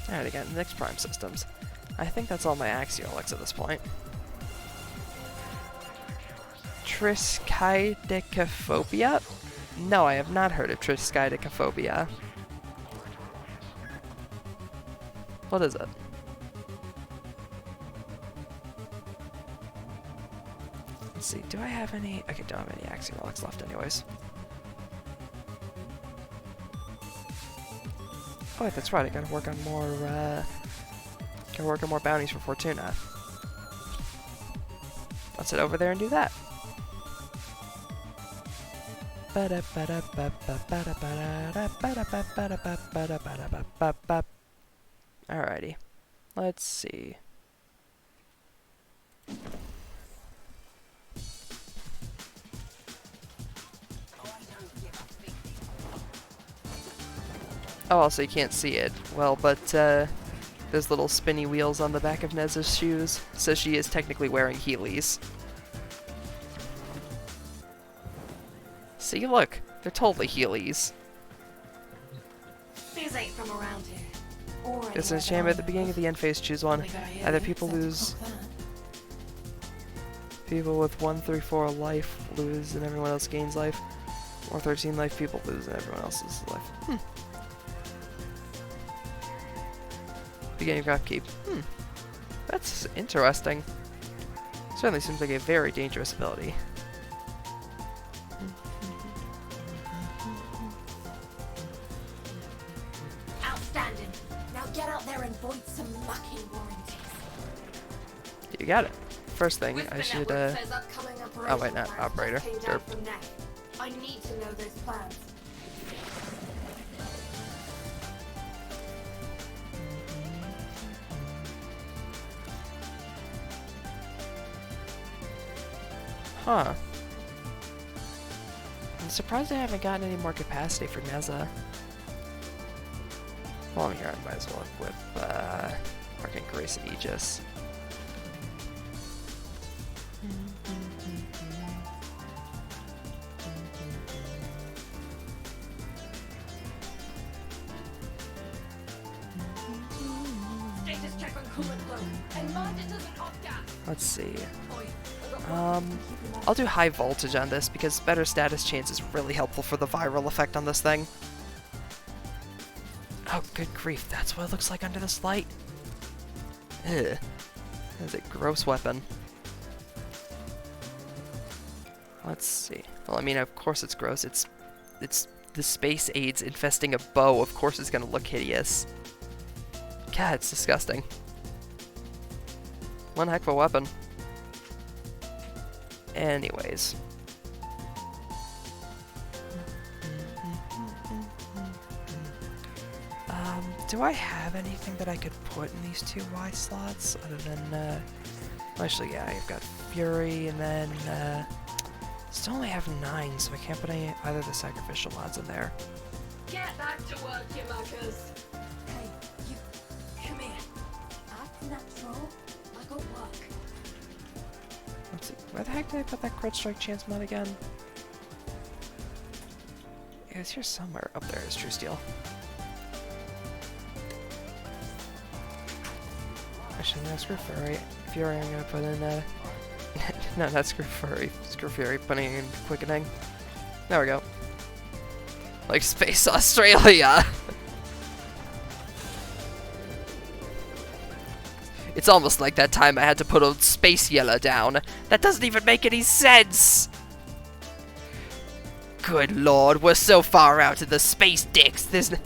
Alright, again, next Prime Systems. I think that's all my Axiolics at this point. Triskaidekaphobia? No, I have not heard of Triskaidekaphobia. What is it? Let's see, do I have any? Okay, don't have any Axiolics left anyways. Oh wait, that's right, I gotta work on more, bounties for Fortuna. Let's head over there and do that. Alrighty. Let's see. Oh, also you can't see it. Well, but there's little spinny wheels on the back of Nez's shoes, so she is technically wearing Heelys. See, look, they're totally Heelys. These ain't from around here. It's an enchantment at the beginning of the end phase. Choose one. Either people with 1, 3, 4 life lose and everyone else gains life, or 13 life people lose and everyone else loses life. Beginning of upkeep. That's interesting. Certainly seems like a very dangerous ability. Outstanding. Now get out there and void some lucky warranties. You got it. First thing, I should, Says upcoming oh wait, not operational operator. plans came Derp. down from Neff. I need to know those plans. Huh. I'm surprised I haven't gotten any more capacity for Neza. While I'm here, I might as well equip, Arcane Grace and Aegis. Status check on coolant flow. And mind it doesn't off gas. Let's see. Oi, I'll do high voltage on this because better status chance is really helpful for the viral effect on this thing. Oh, good grief, that's what it looks like under this light? Ugh. That's a gross weapon. Let's see. Well, I mean, of course it's gross. It's the space aids infesting a bow. Of course it's gonna look hideous. God, it's disgusting. One heck of a weapon. Anyways. Do I have anything that I could put in these two Y slots other than, well, actually, yeah, I've got Fury, and then, still only have 9, so I can't put any either of the sacrificial mods in there. get back to work, you muckers. Hey, you, come here. Act natural, like a work. Let's see, where the heck did I put that crit strike chance mod again? It was here somewhere. Up there is True Steel. Actually, no, screw Fury, I'm gonna put in, no, not screw Fury, putting in Quickening. There we go. Like Space Australia! It's almost like that time I had to put old Space Yellow down. That doesn't even make any sense! Good lord, we're so far out in the space dicks, there's not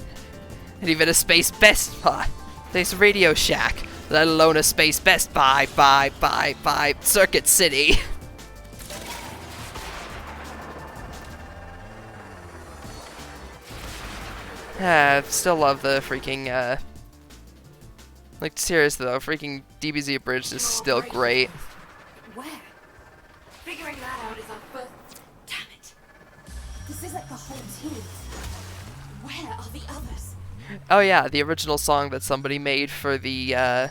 even a Space Best Buy. There's Radio Shack. Let alone a Space Best Buy, Circuit City. Still love the freaking, like, seriously though, freaking DBZ Abridged is still great. Where? Figuring that out is our first. Damn it! This isn't the whole team. Where are the others? Oh yeah, the original song that somebody made for the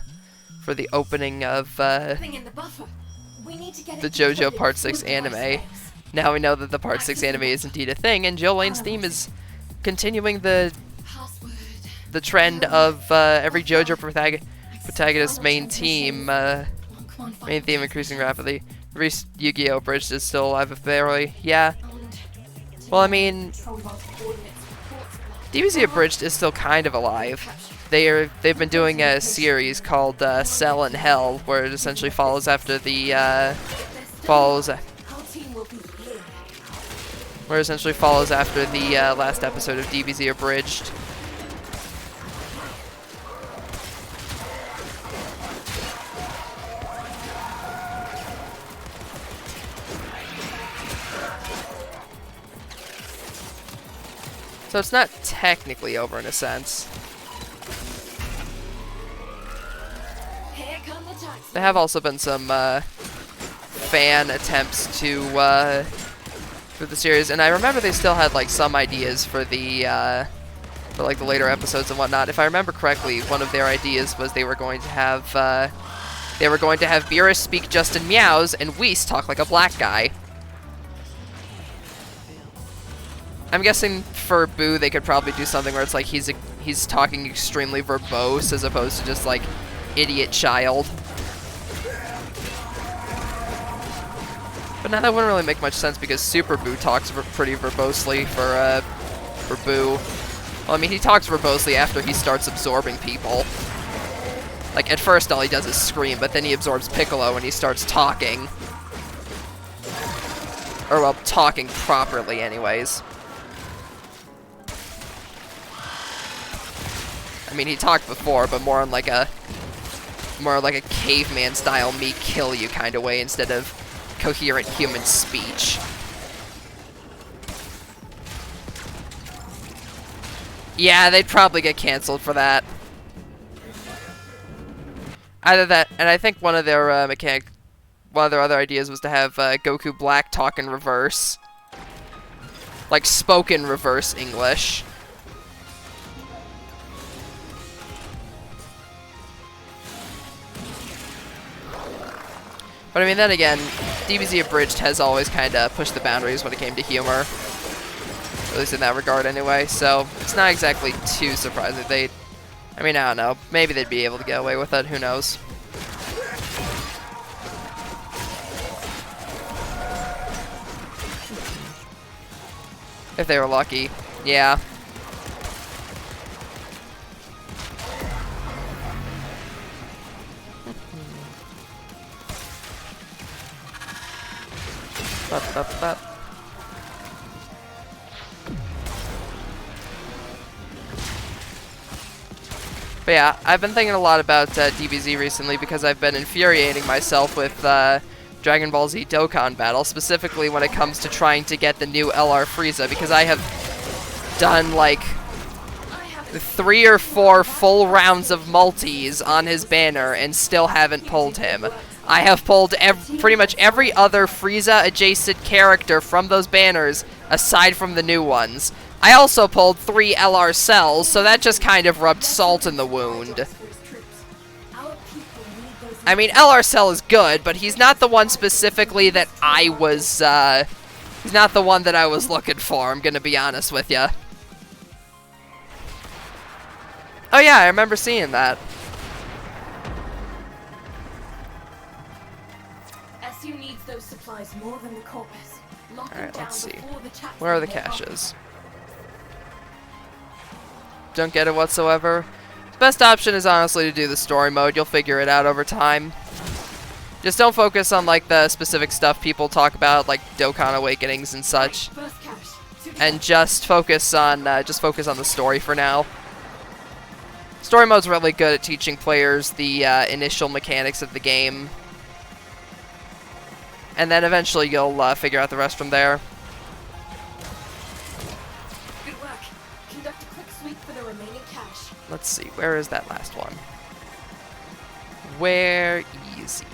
opening of, Thing in the buffer. We need to get the it JoJo decoded Part 6 through the anime. voice Now we know that the Part 6 anime is indeed a thing, and Jill Lane's theme is continuing the password. trend of every JoJo protagonist's main theme, main theme increasing rapidly. Reese Yu-Gi-Oh! Bridged is still alive barely. Yeah. Well, I mean, DBZ Abridged is still kind of alive. They've been doing a series called Cell in Hell, where it essentially follows after the last episode of DBZ Abridged. So it's not technically over in a sense. Here come the taxi. There have also been some fan attempts to for the series, and I remember they still had like some ideas for the for like the later episodes and whatnot. If I remember correctly, one of their ideas was they were going to have Beerus speak just in meows and Whis talk like a black guy. I'm guessing for Boo they could probably do something where it's like he's talking extremely verbose as opposed to just like idiot child. But now that wouldn't really make much sense because Super Boo talks pretty verbosely for Boo. Well, I mean, he talks verbosely after he starts absorbing people. Like, at first all he does is scream, but then he absorbs Piccolo and he starts talking. Or, well, talking properly anyways. I mean, he talked before, but more on like a caveman style me kill you kind of way instead of coherent human speech. Yeah, they'd probably get canceled for that. Either that, and I think one of their other ideas was to have Goku Black talk in reverse, like spoken reverse English. But I mean, then again, DBZ Abridged has always kind of pushed the boundaries when it came to humor. At least in that regard anyway, so it's not exactly too surprising. I mean, I don't know. Maybe they'd be able to get away with it. Who knows? If they were lucky. Yeah. Bup. But yeah, I've been thinking a lot about DBZ recently because I've been infuriating myself with Dragon Ball Z Dokkan Battle, specifically when it comes to trying to get the new LR Frieza, because I have done like 3 or 4 full rounds of multis on his banner and still haven't pulled him. I have pulled pretty much every other Frieza adjacent character from those banners aside from the new ones. I also pulled 3 LR cells, so that just kind of rubbed salt in the wound. I mean, LR cell is good, but he's not the one specifically that I was, he's not the one that I was looking for, I'm gonna be honest with ya. Oh yeah, I remember seeing that. SU needs those supplies more than the corpus. Lock them Alright, down let's see. before the chat Where are the can get off. caches? Don't get it whatsoever. The best option is honestly to do the story mode. You'll figure it out over time. Just don't focus on like the specific stuff people talk about, like Dokkan Awakenings and such, First cache. and just focus on the story for now. Story mode's really good at teaching players the initial mechanics of the game, and then eventually you'll figure out the rest from there. Good work. Conduct a quick sweep for the remaining cache. Let's see, where is that last one? Where is it?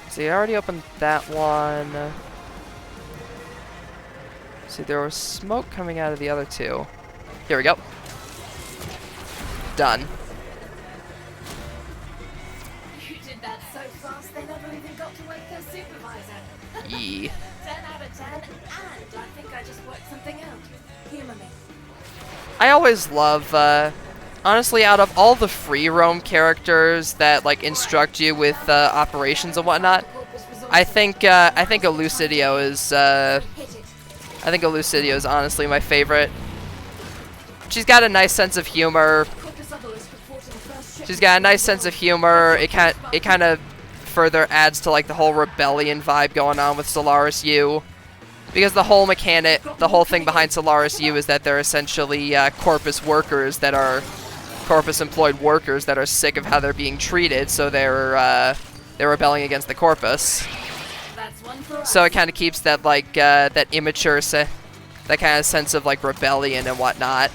See, I already opened that one. See, there was smoke coming out of the other 2. Here we go. Done. You did that so fast they never even got to wake their supervisor. Yee. 10 out of 10, and I think I just worked something out. Humor me. I always love, honestly, out of all the free roam characters that like instruct you with operations and whatnot, I think Elucidio is honestly my favorite. She's got a nice sense of humor. It kind of further adds to like the whole rebellion vibe going on with Solaris U. Because the whole thing behind Solaris U is that they're essentially Corpus workers that are Corpus-employed workers that are sick of how they're being treated, so they're rebelling against the Corpus. So it kind of keeps that like that immature, that kind of sense of like rebellion and whatnot.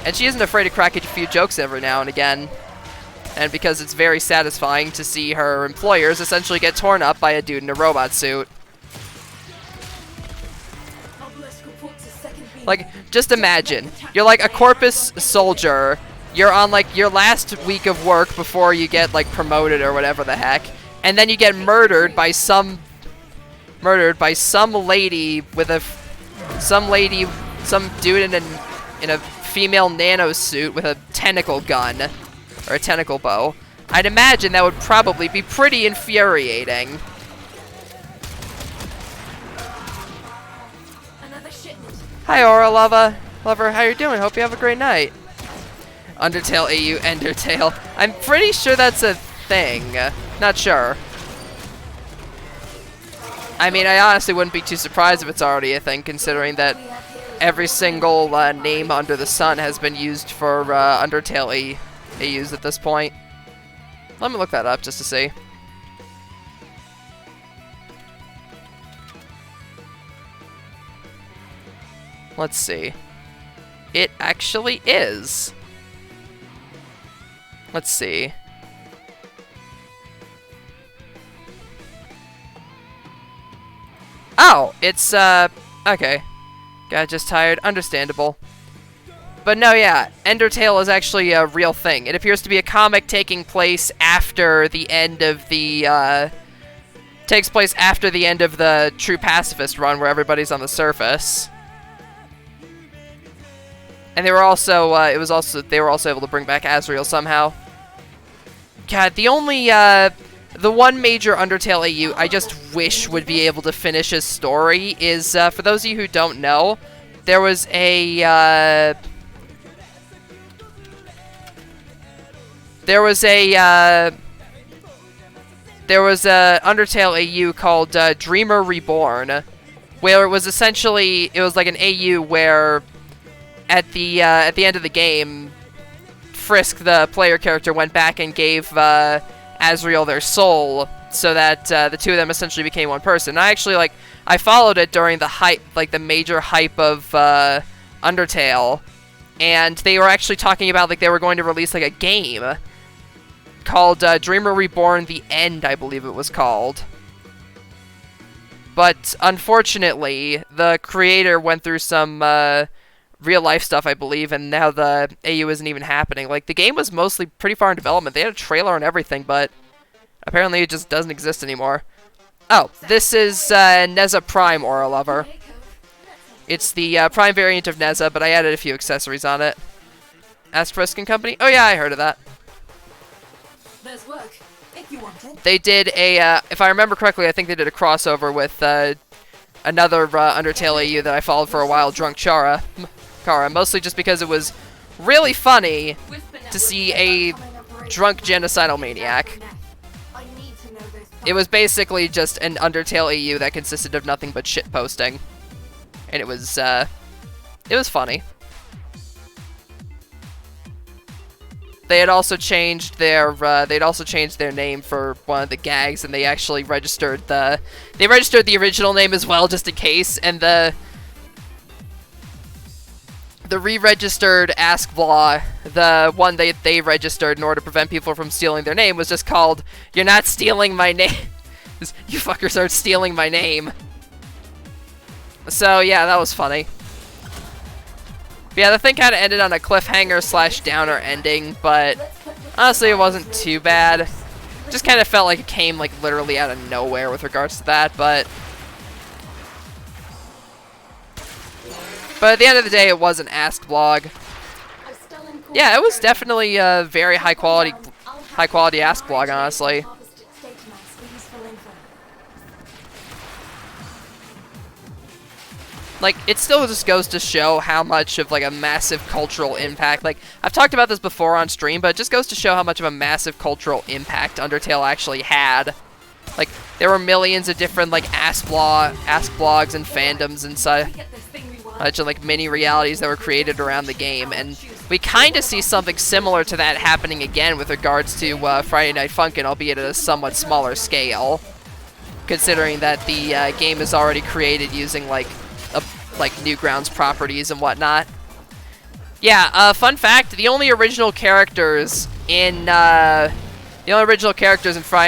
And she isn't afraid to crack a few jokes every now and again. And because it's very satisfying to see her employers essentially get torn up by a dude in a robot suit. Like, just imagine, you're like a Corpus soldier, you're on like your last week of work before you get like promoted or whatever the heck, and then you get murdered by some lady with some dude in a female nano suit with a tentacle gun or a tentacle bow. I'd imagine that would probably be pretty infuriating. Hi Aura Lover, how you doing? Hope you have a great night. Undertale AU Endertale. I'm pretty sure that's a thing. Not sure. I mean, I honestly wouldn't be too surprised if it's already a thing, considering that every single name under the sun has been used for Undertale AUs at this point. Let me look that up just to see. Let's see. It actually is. Let's see. Oh, it's, okay. Got just tired. Understandable. But no, yeah, Endertale is actually a real thing. It appears to be a comic taking place after the end of the, takes place after the end of the True Pacifist run, where everybody's on the surface. And they were also, they were also able to bring back Asriel somehow. God, the only, the one major Undertale AU I just wish would be able to finish his story is, for those of you who don't know, there was a, there was a Undertale AU called Dreamer Reborn, where it was essentially, it was like an AU where at the end of the game, Frisk, the player character, went back and gave Asriel their soul, so that the two of them essentially became one person. I actually, I followed it during the hype, the major hype of Undertale, and they were actually talking about, they were going to release, a game called Dreamer Reborn: The End, I believe it was called. But, unfortunately, the creator went through some, real-life stuff, I believe, and now the AU isn't even happening. The game was mostly pretty far in development. They had a trailer and everything, but apparently it just doesn't exist anymore. Oh, this is Neza Prime Aura Lover. It's the Prime variant of Neza, but I added a few accessories on it. Ask Frisk and Company? Oh yeah, I heard of that. There's work, if you want it. They did a, if I remember correctly, I think they did a crossover with another Undertale AU that I followed for a while, Drunk Kara, mostly just because it was really funny to see a drunk genocidal maniac. It was basically just an Undertale AU that consisted of nothing but shit posting, and it was funny. They had also changed their name for one of the gags, and they actually registered the original name as well, just in case, and the re-registered Ask Blah, the one they registered in order to prevent people from stealing their name, was just called "You're Not Stealing My Name." You fuckers aren't stealing my name. So yeah, that was funny. But yeah, the thing kind of ended on a cliffhanger / downer ending, but honestly, it wasn't too bad. Just kind of felt like it came literally out of nowhere with regards to that, but at the end of the day, it was an Ask blog. Yeah, it was definitely a very high quality Ask blog, honestly. It still just goes to show how much of, a massive cultural impact, I've talked about this before on stream, but it just goes to show how much of a massive cultural impact Undertale actually had. There were millions of different, Ask blogs and fandoms and such, and, mini realities that were created around the game, and we kind of see something similar to that happening again with regards to Friday Night Funkin', albeit at a somewhat smaller scale, considering that the game is already created using, Newgrounds properties and whatnot. Yeah, fun fact, the only original characters in Friday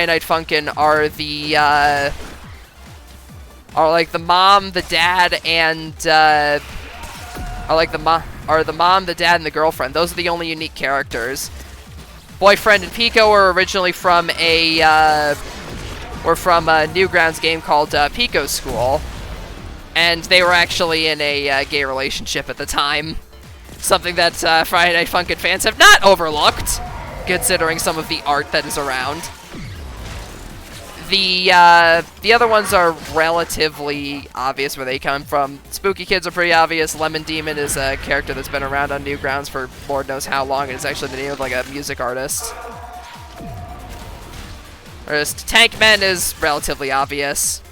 Night Funkin' are the mom, the dad, and the mom, the dad, and the girlfriend. Those are the only unique characters. Boyfriend and Pico were originally from a Newgrounds game called Pico School. And they were actually in a gay relationship at the time. Something that Friday Night Funkin' fans have not overlooked, considering some of the art that is around. The other ones are relatively obvious where they come from. Spooky Kids are pretty obvious. Lemon Demon is a character that's been around on Newgrounds for Lord knows how long. It's actually the name of like a music artist. Tankman is relatively obvious.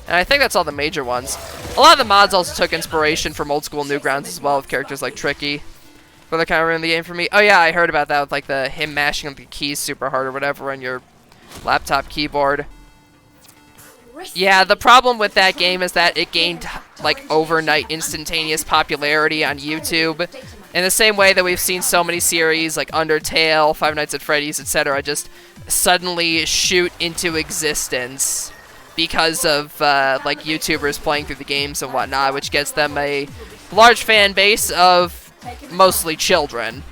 And I think that's all the major ones. A lot of the mods also took inspiration from old school Newgrounds as well, with characters like Tricky. But they're kind of ruining the game for me. Oh yeah, I heard about that with like him mashing on the keys super hard or whatever on your laptop keyboard. Yeah, the problem with that game is that it gained like overnight instantaneous popularity on YouTube. In the same way that we've seen so many series like Undertale, Five Nights at Freddy's, etc. just suddenly shoot into existence because of like YouTubers playing through the games and whatnot, which gets them a large fan base of mostly children.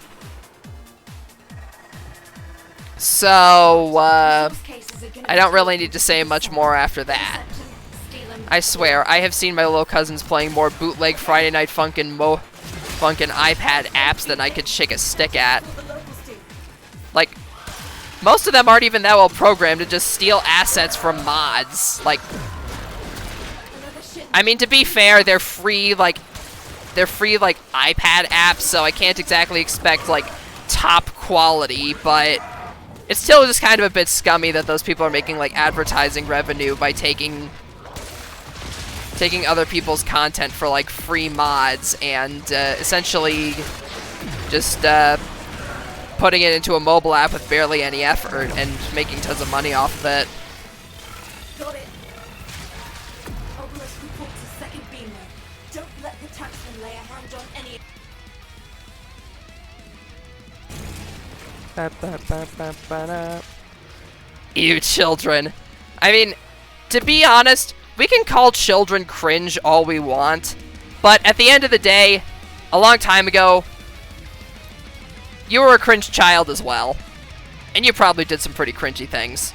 So, I don't really need to say much more after that. I swear, I have seen my little cousins playing more bootleg Friday Night Funkin' iPad apps than I could shake a stick at. Like, most of them aren't even that well programmed to just steal assets from mods. Like, I mean, to be fair, they're free, like, iPad apps, so I can't exactly expect, like, top quality, but it's still just kind of a bit scummy that those people are making, like, advertising revenue by taking other people's content for, like, free mods and, essentially just, putting it into a mobile app with barely any effort and making tons of money off of it. Got it. Obelisk reports a second beam there. Don't let the taxman lay a hand on any. You children. I mean, to be honest, we can call children cringe all we want, but at the end of the day, a long time ago, you were a cringe child as well, and you probably did some pretty cringy things.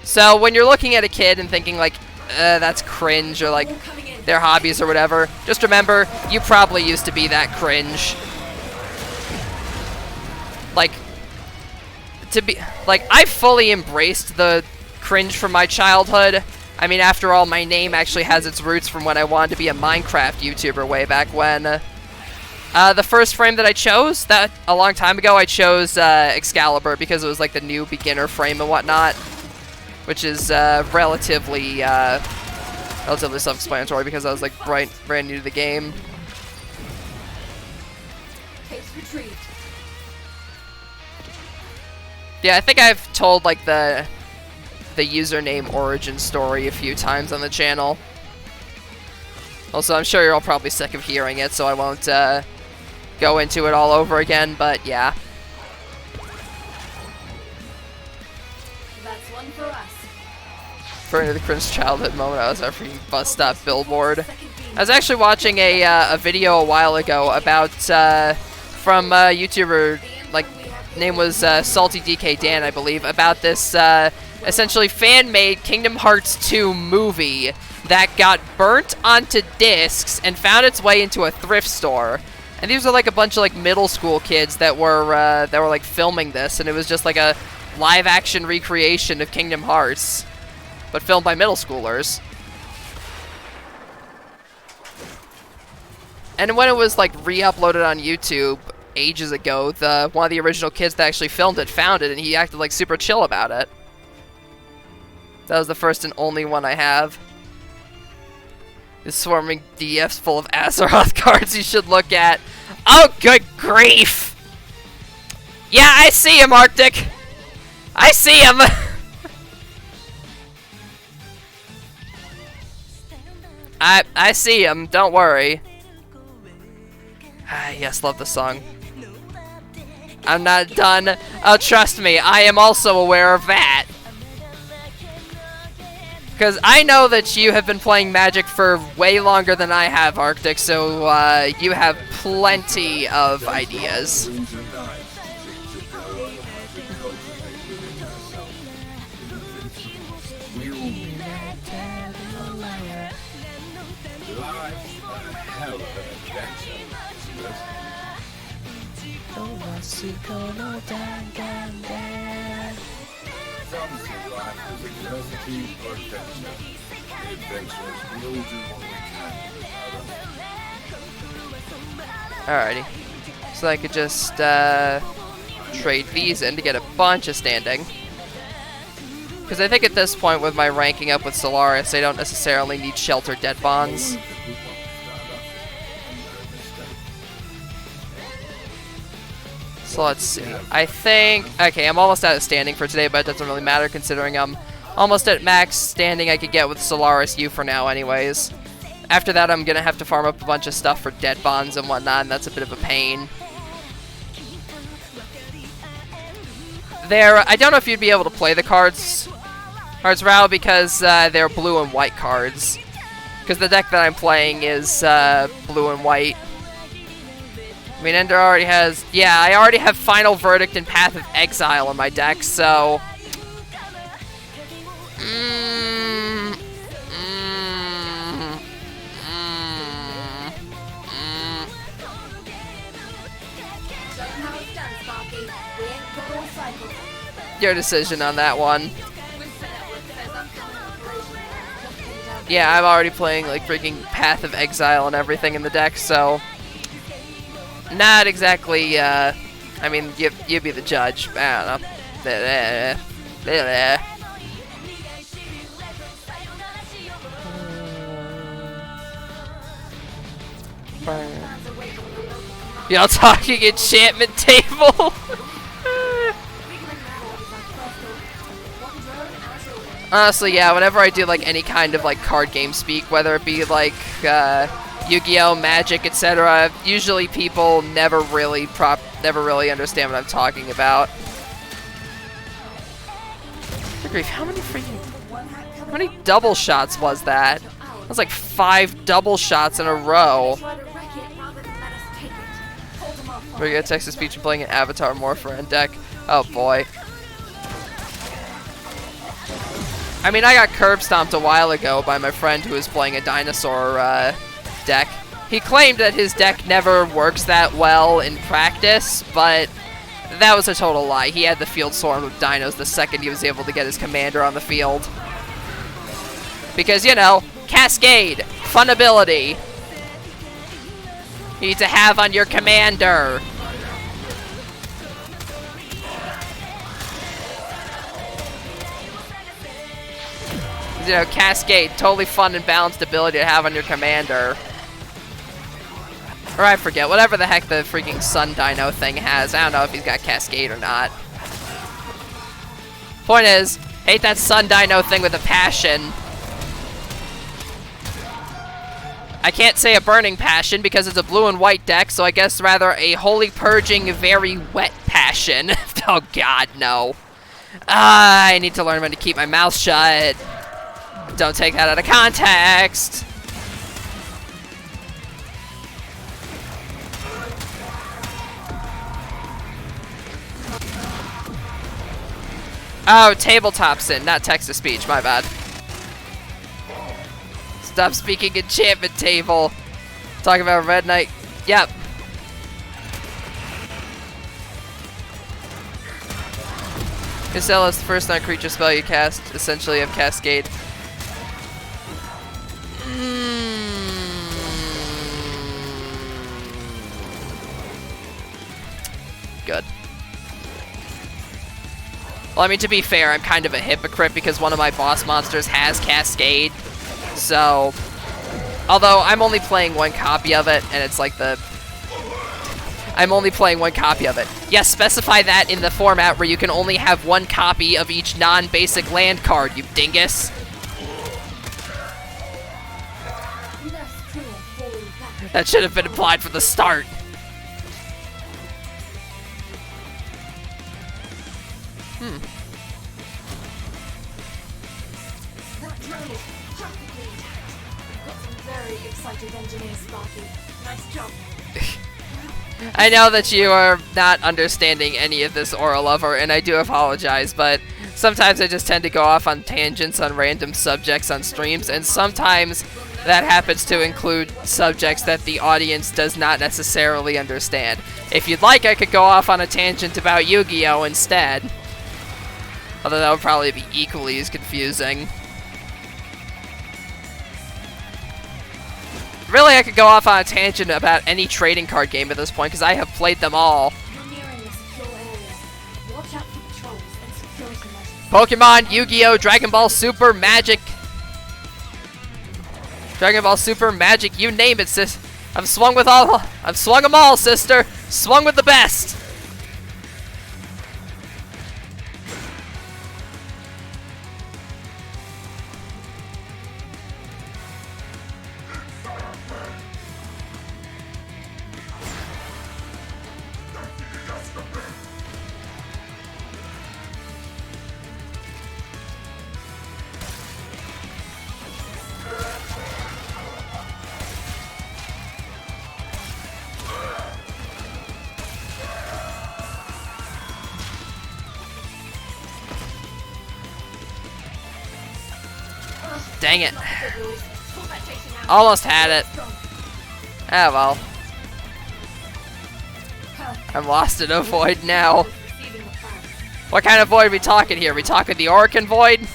So when you're looking at a kid and thinking like, that's cringe, or like their hobbies or whatever, just remember, you probably used to be that cringe. Like, I fully embraced the cringe from my childhood. I mean, after all, my name actually has its roots from when I wanted to be a Minecraft YouTuber way back when. The first frame that I chose, that a long time ago, I chose Excalibur because it was like the new beginner frame and whatnot, which is relatively self-explanatory because I was like brand new to the game. Case retrieved. Yeah, I think I've told like the username origin story a few times on the channel. Also, I'm sure you're all probably sick of hearing it, so I won't go into it all over again, but yeah. That's one for us. For the cringe childhood moment, I was at a freaking bus stop billboard. I was actually watching a video a while ago about, from a YouTuber, like, name was Salty DK Dan, I believe, about this essentially fan-made Kingdom Hearts 2 movie that got burnt onto discs and found its way into a thrift store. And these were like a bunch of like middle school kids that were like filming this, and it was just like a live-action recreation of Kingdom Hearts, but filmed by middle schoolers. And when it was like re-uploaded on YouTube ages ago, one of the original kids that actually filmed it found it, and he acted like super chill about it. That was the first and only one I have. This swarming DFs full of Azeroth cards you should look at. Oh, good grief! Yeah, I see him, Arctic! I see him! I see him, don't worry. Yes, love the song. I'm not done. Oh, trust me, I am also aware of that. Because I know that you have been playing Magic for way longer than I have, Arctic, so you have plenty of ideas. Promise you, life is a recipe for adventure. Adventurers will do what we can. Alrighty. So I could just trade these in to get a bunch of standing. Because I think at this point with my ranking up with Solaris, I don't necessarily need shelter dead bonds. So let's see. I think... Okay, I'm almost out of standing for today, but it doesn't really matter considering I'm almost at max standing I could get with Solaris U for now anyways. After that, I'm going to have to farm up a bunch of stuff for dead bonds and whatnot, and that's a bit of a pain. I don't know if you'd be able to play the cards Raoh, because they're blue and white cards. Because the deck that I'm playing is blue and white. I mean, Ender already has... Yeah, I already have Final Verdict and Path of Exile in my deck, so... Your decision on that one. Yeah, I'm already playing like freaking Path of Exile and everything in the deck, so not exactly. I mean, you be the judge. I don't know. Y'all talking enchantment table? Honestly, yeah, whenever I do like any kind of like card game speak, whether it be like Yu-Gi-Oh, Magic, etc., usually people never really understand what I'm talking about. Good grief, how many double shots was that? That was like 5 double shots in a row. We're gonna text this feature playing an Avatar Morpher and deck. Oh boy. I mean, I got curb stomped a while ago by my friend who was playing a dinosaur deck. He claimed that his deck never works that well in practice, but that was a total lie. He had the field swarmed with dinos the second he was able to get his commander on the field. Because, you know, Cascade, fun ability. You need to have on your commander. You know, Cascade, totally fun and balanced ability to have on your commander. Or I forget, whatever the heck the freaking Sun Dino thing has. I don't know if he's got Cascade or not. Point is, hate that Sun Dino thing with a passion. I can't say a burning passion because it's a blue and white deck, so I guess rather a holy purging, very wet passion. Oh god, no. I need to learn when to keep my mouth shut. Don't take that out of context. Oh, tabletop sin, not text-to-speech, my bad. Stop speaking enchantment table. Talking about Red Knight. Yep. Castello is the first non-creature spell you cast, essentially of Cascade. Good. Well, I mean, to be fair, I'm kind of a hypocrite because one of my boss monsters has Cascade. So, although I'm only playing one copy of it, and it's like I'm only playing one copy of it. Yes, specify that in the format where you can only have one copy of each non-basic land card, you dingus. That should have been implied from the start. That drone is practically intact. You've got some very excited engineers, Sparky. Nice job. I know that you are not understanding any of this, Aura Lover, and I do apologize, but sometimes I just tend to go off on tangents on random subjects on streams, and sometimes that happens to include subjects that the audience does not necessarily understand. If you'd like, I could go off on a tangent about Yu-Gi-Oh! Instead. Although that would probably be equally as confusing. Really, I could go off on a tangent about any trading card game at this point, because I have played them all. You're nearing a secure area. Watch out for patrols and security measures. Pokemon, Yu-Gi-Oh!, Dragon Ball Super, Magic. Dragon Ball Super, Magic, you name it, sis. I've swung them all, sister. Swung with the best. Dang it. Almost had it. Ah, well. I'm lost in a void now. What kind of void are we talking here? Are we talking the Orican void?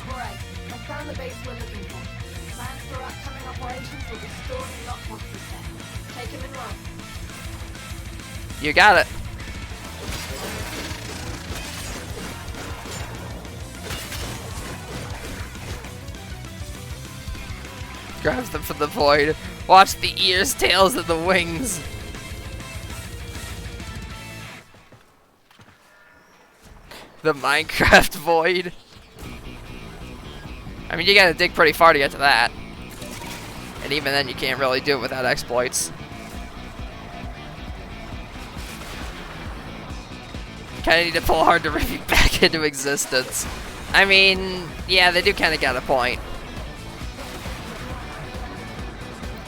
Alright, I found the base we're looking for. Plans for upcoming operations will be stored in lockboxes there. Take them and run. You got it. Grabs them from the void. Watch the ears, tails, and the wings. The Minecraft void. I mean, you gotta dig pretty far to get to that. And even then, you can't really do it without exploits. Kinda need to pull hard to bring me back into existence. I mean, yeah, they do kinda got a point.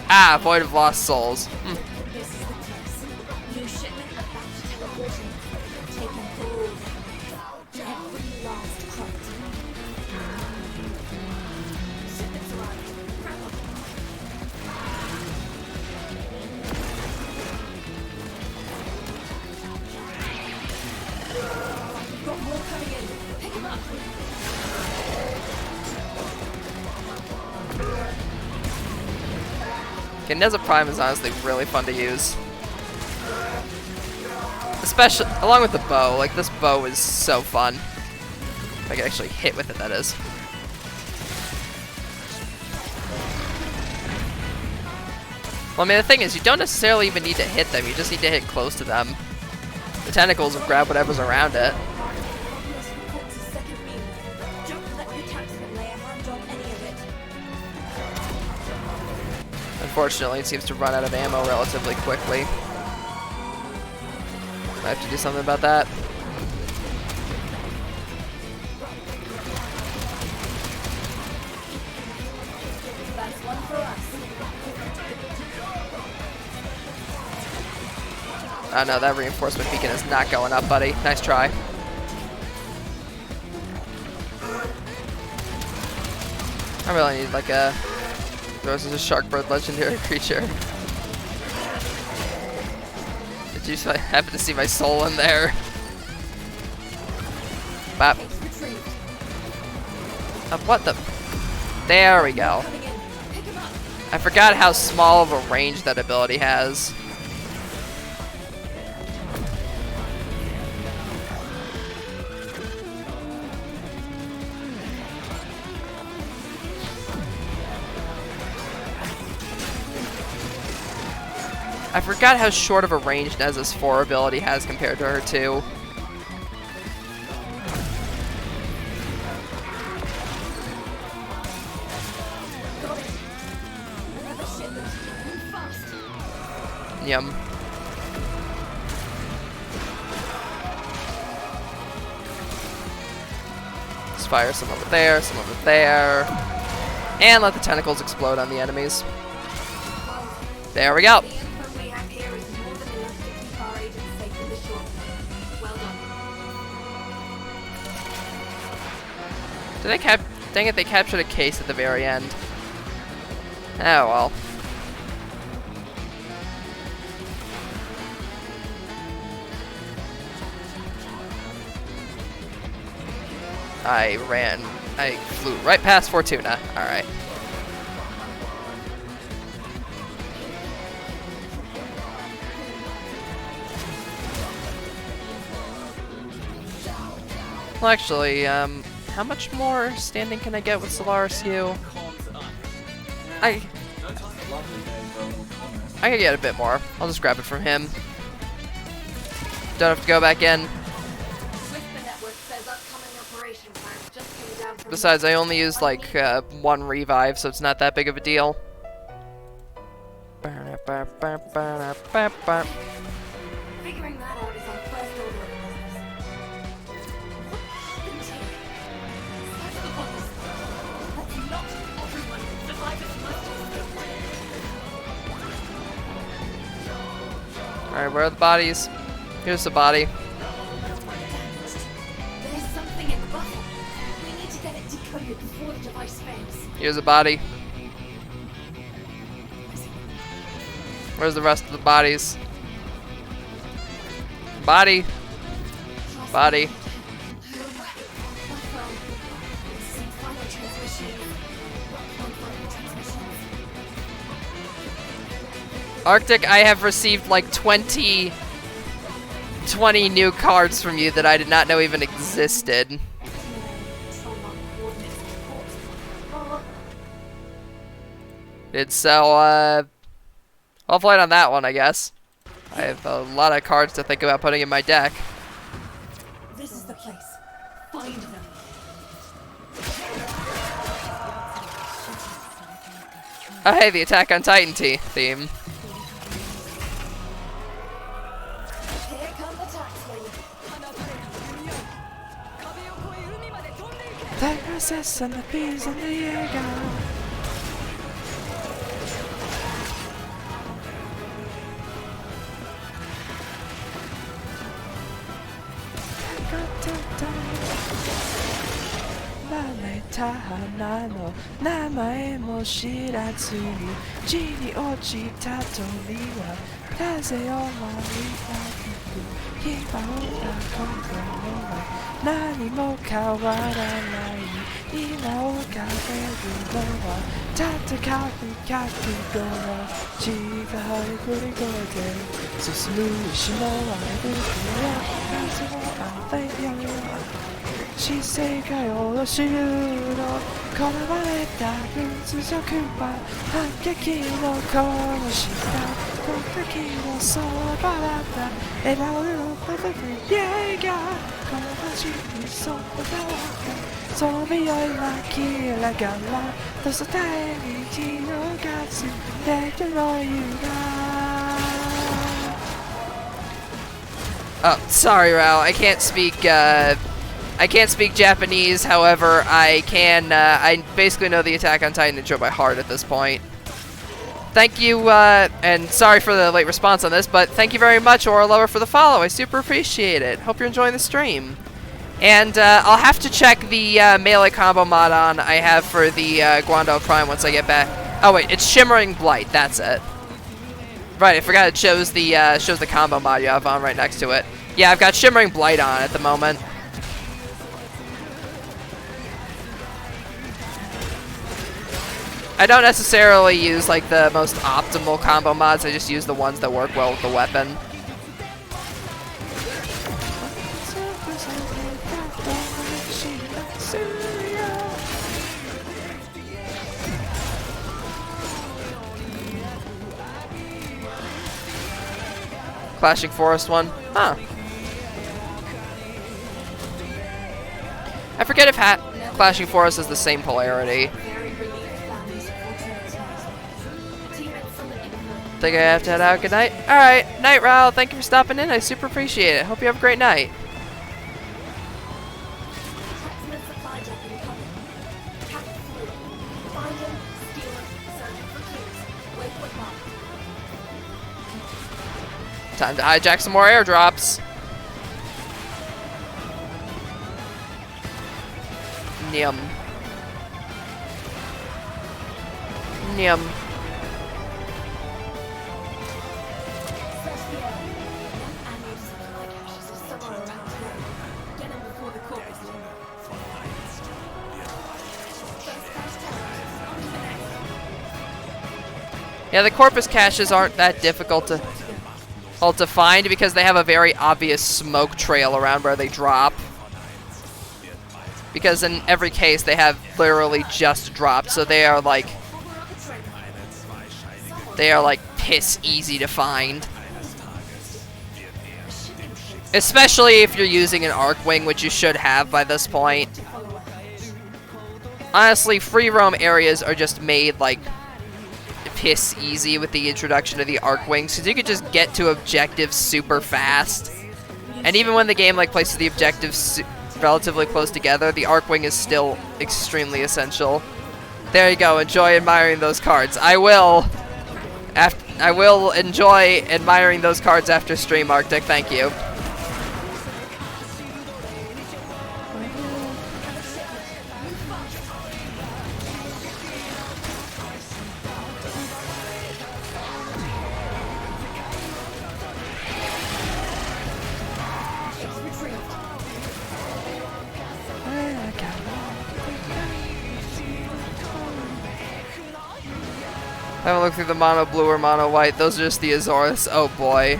Ah, Void of Lost Souls. This is the case. New shipment about to teleporting. Taking all every last crate. Shipment's arrived. Grab on. We've got more coming in. Pick them up. Gneza Prime is honestly really fun to use. Especially, along with the bow. Like, this bow is so fun. If I can actually hit with it, that is. Well, I mean, the thing is, you don't necessarily even need to hit them. You just need to hit close to them. The tentacles will grab whatever's around it. Reports a second meal. Don't let the taxman lay a hand on any of it. Unfortunately, it seems to run out of ammo relatively quickly. I have to do something about that. That's one for us. Oh no, that reinforcement beacon is not going up, buddy. Nice try. I really need like a... Rose is a Sharkbird legendary creature. Did you happen to see my soul in there? Bop. What the? There we go. I forgot how small of a range that ability has. I forgot how short of a range Neza's 4 ability has compared to her 2. Yum. Let's fire some over there, some over there. And let the tentacles explode on the enemies. There we go. We have here is more than enough to keep our agents safe in the short term. Well done. Did they dang it, they captured a case at the very end. Oh well. I flew right past Fortuna. Alright. Well, actually, how much more standing can I get with Solaris U? I could get a bit more. I'll just grab it from him. Don't have to go back in. Besides, I only used like one revive, so it's not that big of a deal. Figuring that out is our first order of business. What happened here? That's the bodies. That's not everyone. Survivors must. Alright, where are the bodies? Here's the body. There's something in the buffer. We need to get it decoded before the device fails. Here's the body. Where's the rest of the bodies? Body. Body. Arctic, I have received like 20 new cards from you that I did not know even existed. I'll play on that one, I guess. I have a lot of cards to think about putting in my deck. This is the place. Find them. Oh hey, the Attack on Titan theme. Here come the tax wing. Pegasus and the bees and the Jaeger. Oh, sorry, Rao. I can't speak Japanese. However, I can. I basically know the Attack on Titan intro by heart at this point. Thank you, and sorry for the late response on this, but thank you very much, Aura Lover, for the follow. I super appreciate it. Hope you're enjoying the stream. And I'll have to check the melee combo mod on I have for the Guando Prime once I get back. Oh wait, it's Shimmering Blight. That's it. Right, I forgot it shows the combo mod you have on right next to it. Yeah, I've got Shimmering Blight on at the moment. I don't necessarily use like the most optimal combo mods, I just use the ones that work well with the weapon. Clashing Forest one? Huh. I forget if Clashing Forest is the same polarity. Think I have to head out. Good night. Alright, night, Raul. Thank you for stopping in. I super appreciate it. Hope you have a great night. Time to hijack some more airdrops. Nyum. Yum. Search the area. And your supply caches are somewhere around here. Get them before the corpus do. First cache down. On to the next. Yeah, the corpus caches aren't that difficult to find because they have a very obvious smoke trail around where they drop. Because in every case they have literally just dropped, so they are like piss easy to find. Especially if you're using an Arcwing, which you should have by this point. Honestly, free roam areas are just made like piss easy with the introduction of the Arcwings, because you could just get to objectives super fast. And even when the game like places the objectives relatively close together, the Arcwing is still extremely essential. There you go. Enjoy admiring those cards. I will enjoy admiring those cards after stream, Arctic. Thank you. I haven't looked through the mono blue or mono white. Those are just the Azores. Oh boy.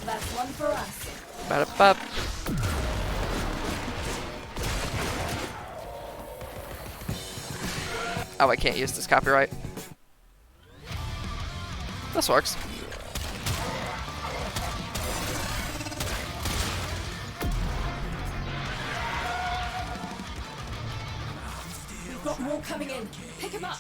That's one for us. Ba-da-bop. Oh, I can't use this copyright. This works. We've got more coming in. Pick him up.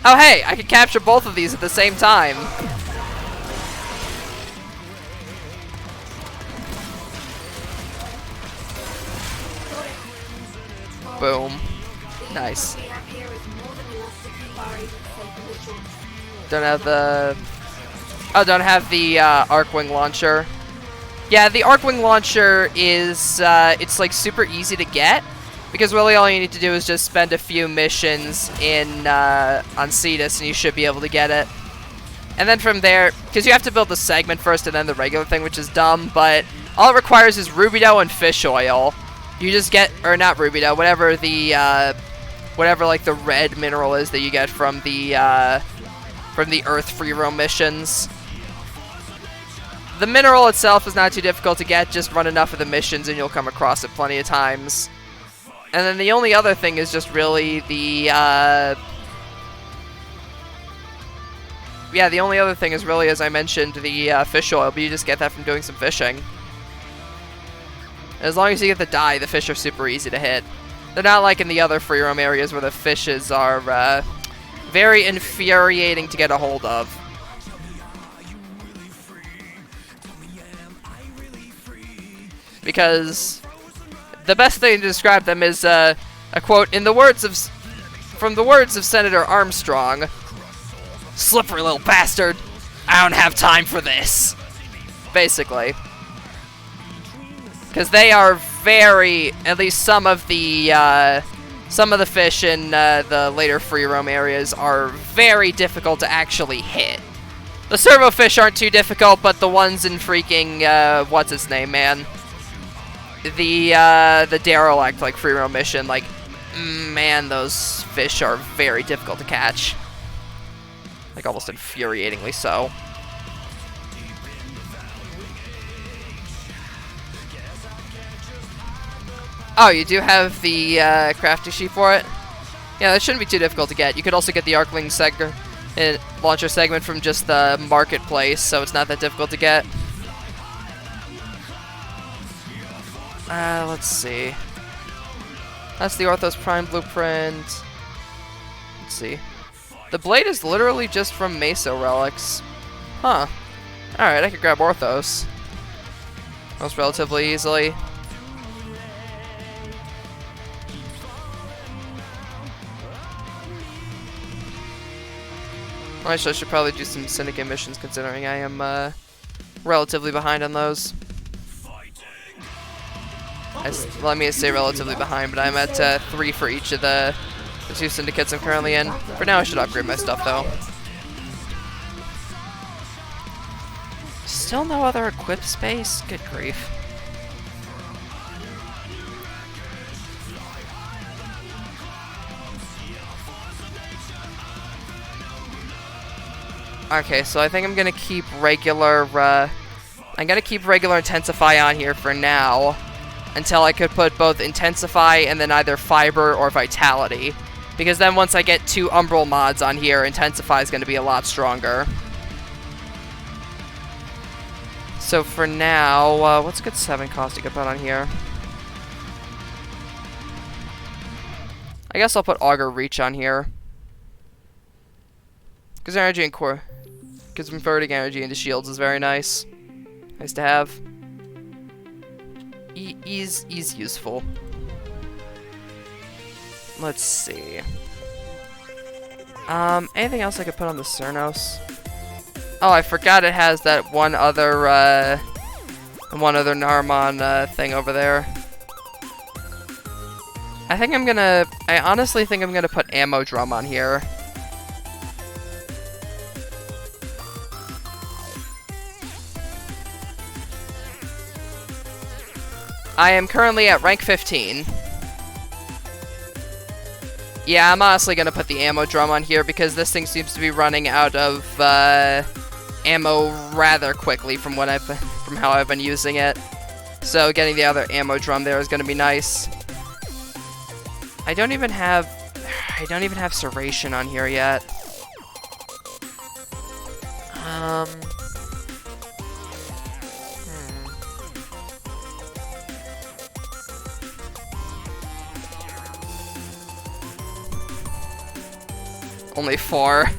Oh hey, I can capture both of these at the same time. Boom. Nice. Don't have the... Oh, don't have the Arcwing launcher. Yeah, the Arcwing launcher is, it's like super easy to get. Because really all you need to do is just spend a few missions in on Cetus and you should be able to get it. And then from there, because you have to build the segment first and then the regular thing, which is dumb, but all it requires is ruby dough and fish oil. You just get, or not ruby dough, whatever the, whatever like the red mineral is that you get from the Earth free roam missions. The mineral itself is not too difficult to get, just run enough of the missions and you'll come across it plenty of times. And then the only other thing is just really the, yeah, the only other thing is really, as I mentioned, the fish oil, but you just get that from doing some fishing. As long as you get the dye, the fish are super easy to hit. They're not like in the other free roam areas where the fishes are very infuriating to get a hold of. Because the best thing to describe them is a quote from the words of Senator Armstrong. Slippery little bastard. I don't have time for this. Basically. Because they are very, at least some of the fish in the later free roam areas are very difficult to actually hit. The servo fish aren't too difficult, but the ones in freaking, what's its name, man? The derelict, like, free roam mission, like, man, those fish are very difficult to catch. Like, almost infuriatingly so. Oh, you do have the crafting sheet for it? Yeah, that shouldn't be too difficult to get. You could also get the Arcwing launcher segment from just the marketplace, so it's not that difficult to get. Let's see. That's the Orthos Prime blueprint. Let's see. The blade is literally just from Meso relics. Huh. Alright, I could grab Orthos. Most relatively easily. Actually, I should probably do some Syndicate missions considering I am relatively behind on those. Let me say relatively behind, but I'm at 3 for each of the 2 Syndicates I'm currently in. For now, I should upgrade my stuff though. Still no other equip space? Good grief. Okay, so I think I'm gonna keep regular, Intensify on here for now, until I could put both Intensify and then either Fiber or Vitality, because then once I get 2 Umbral mods on here, Intensify is gonna be a lot stronger. So for now, what's a good 7 cost you could put on here? I guess I'll put Augur Reach on here. Because energy and core. Because converting energy into shields is very nice. Nice to have. He's useful. Let's see. Anything else I could put on the Cernos? Oh, I forgot it has that one other Narmon thing over there. I honestly think I'm gonna put Ammo Drum on here. I am currently at rank 15. Yeah, I'm honestly gonna put the Ammo Drum on here because this thing seems to be running out of ammo rather quickly from how I've been using it. So getting the other Ammo Drum there is gonna be nice. I don't even have Serration on here yet. Only 4.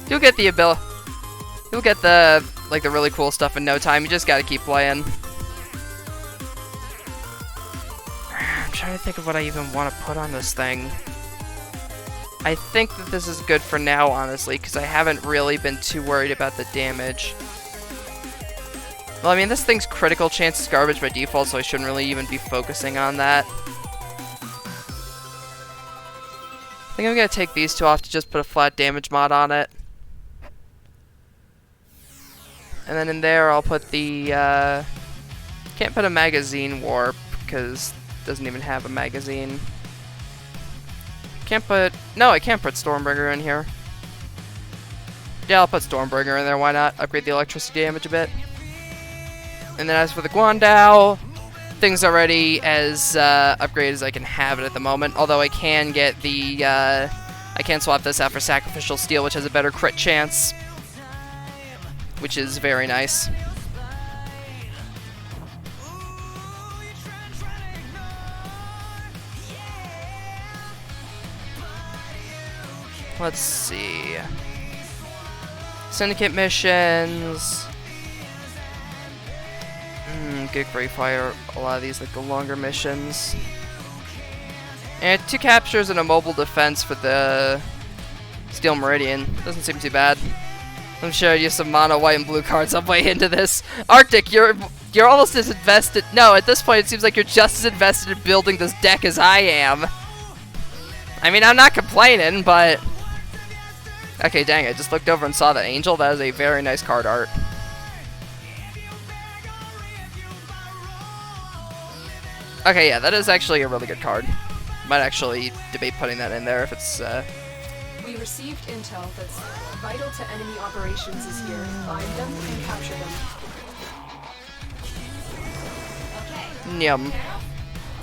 You'll get the ability. You'll get the really cool stuff in no time. You just gotta keep playing. I'm trying to think of what I even want to put on this thing. I think that this is good for now, honestly, because I haven't really been too worried about the damage. Well, I mean, this thing's critical chance is garbage by default, so I shouldn't really even be focusing on that. I think I'm gonna take these 2 off to just put a flat damage mod on it. And then in there, I'll put the, can't put a magazine warp, because it doesn't even have a magazine. No, I can't put Stormbringer in here. Yeah, I'll put Stormbringer in there, why not? Upgrade the electricity damage a bit. And then as for the Guandao, things already as upgraded as I can have it at the moment. Although I can get the, I can swap this out for Sacrificial Steel, which has a better crit chance. Which is very nice. Let's see. Syndicate missions. Good Great Fire, a lot of these like the longer missions. And 2 captures and a mobile defense for the Steel Meridian. Doesn't seem too bad. I'm sure you some mono white and blue cards on way into this. Arctic, you're almost as invested. No, at this point it seems like you're just as invested in building this deck as I am. I mean, I'm not complaining, but okay, dang, I just looked over and saw that Angel. That is a very nice card art. Okay, yeah, that is actually a really good card. Might actually debate putting that in there if it's, We received intel that's vital to enemy operations is here. Find them and capture them. Yum. A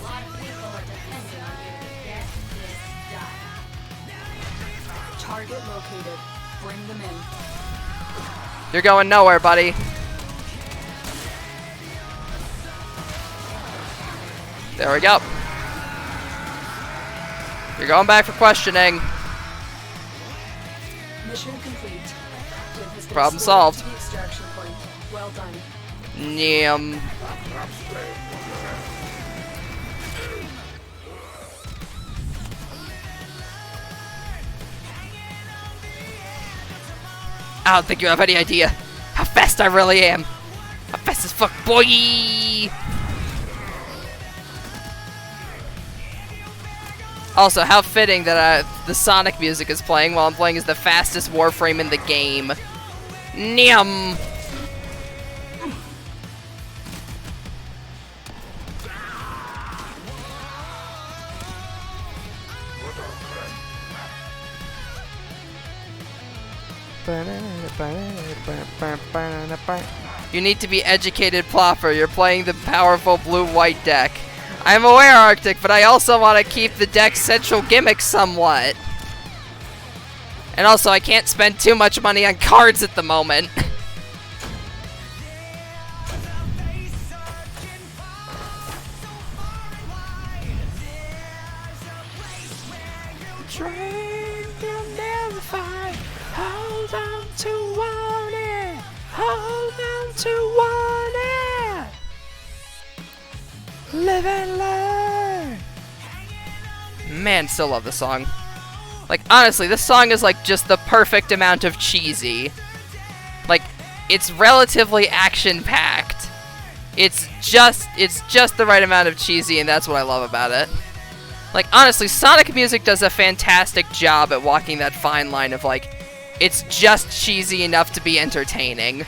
lot of people are depending on you to get this done. Target located. Bring them in. You're going nowhere, buddy. There we go. You're going back for questioning. Mission complete. Captain has been Problem escorted solved. to the extraction point. Well done. Nyam. I don't think you have any idea how fast I really am. How fast as fuck, boy! Also, how fitting that the Sonic music is playing while I'm playing as the fastest Warframe in the game. Nyam! You need to be educated, Plopper. You're playing the powerful blue-white deck. I'm aware, Arctic, but I also want to keep the deck's central gimmick somewhat. And also, I can't spend too much money on cards at the moment. Hold on to one it. Hold on to one it. Live and learn. Man, still love this song. Like, honestly, this song is like just the perfect amount of cheesy. Like, it's relatively action-packed. It's just the right amount of cheesy, and that's what I love about it. Like, honestly, Sonic music does a fantastic job at walking that fine line of, like, it's just cheesy enough to be entertaining.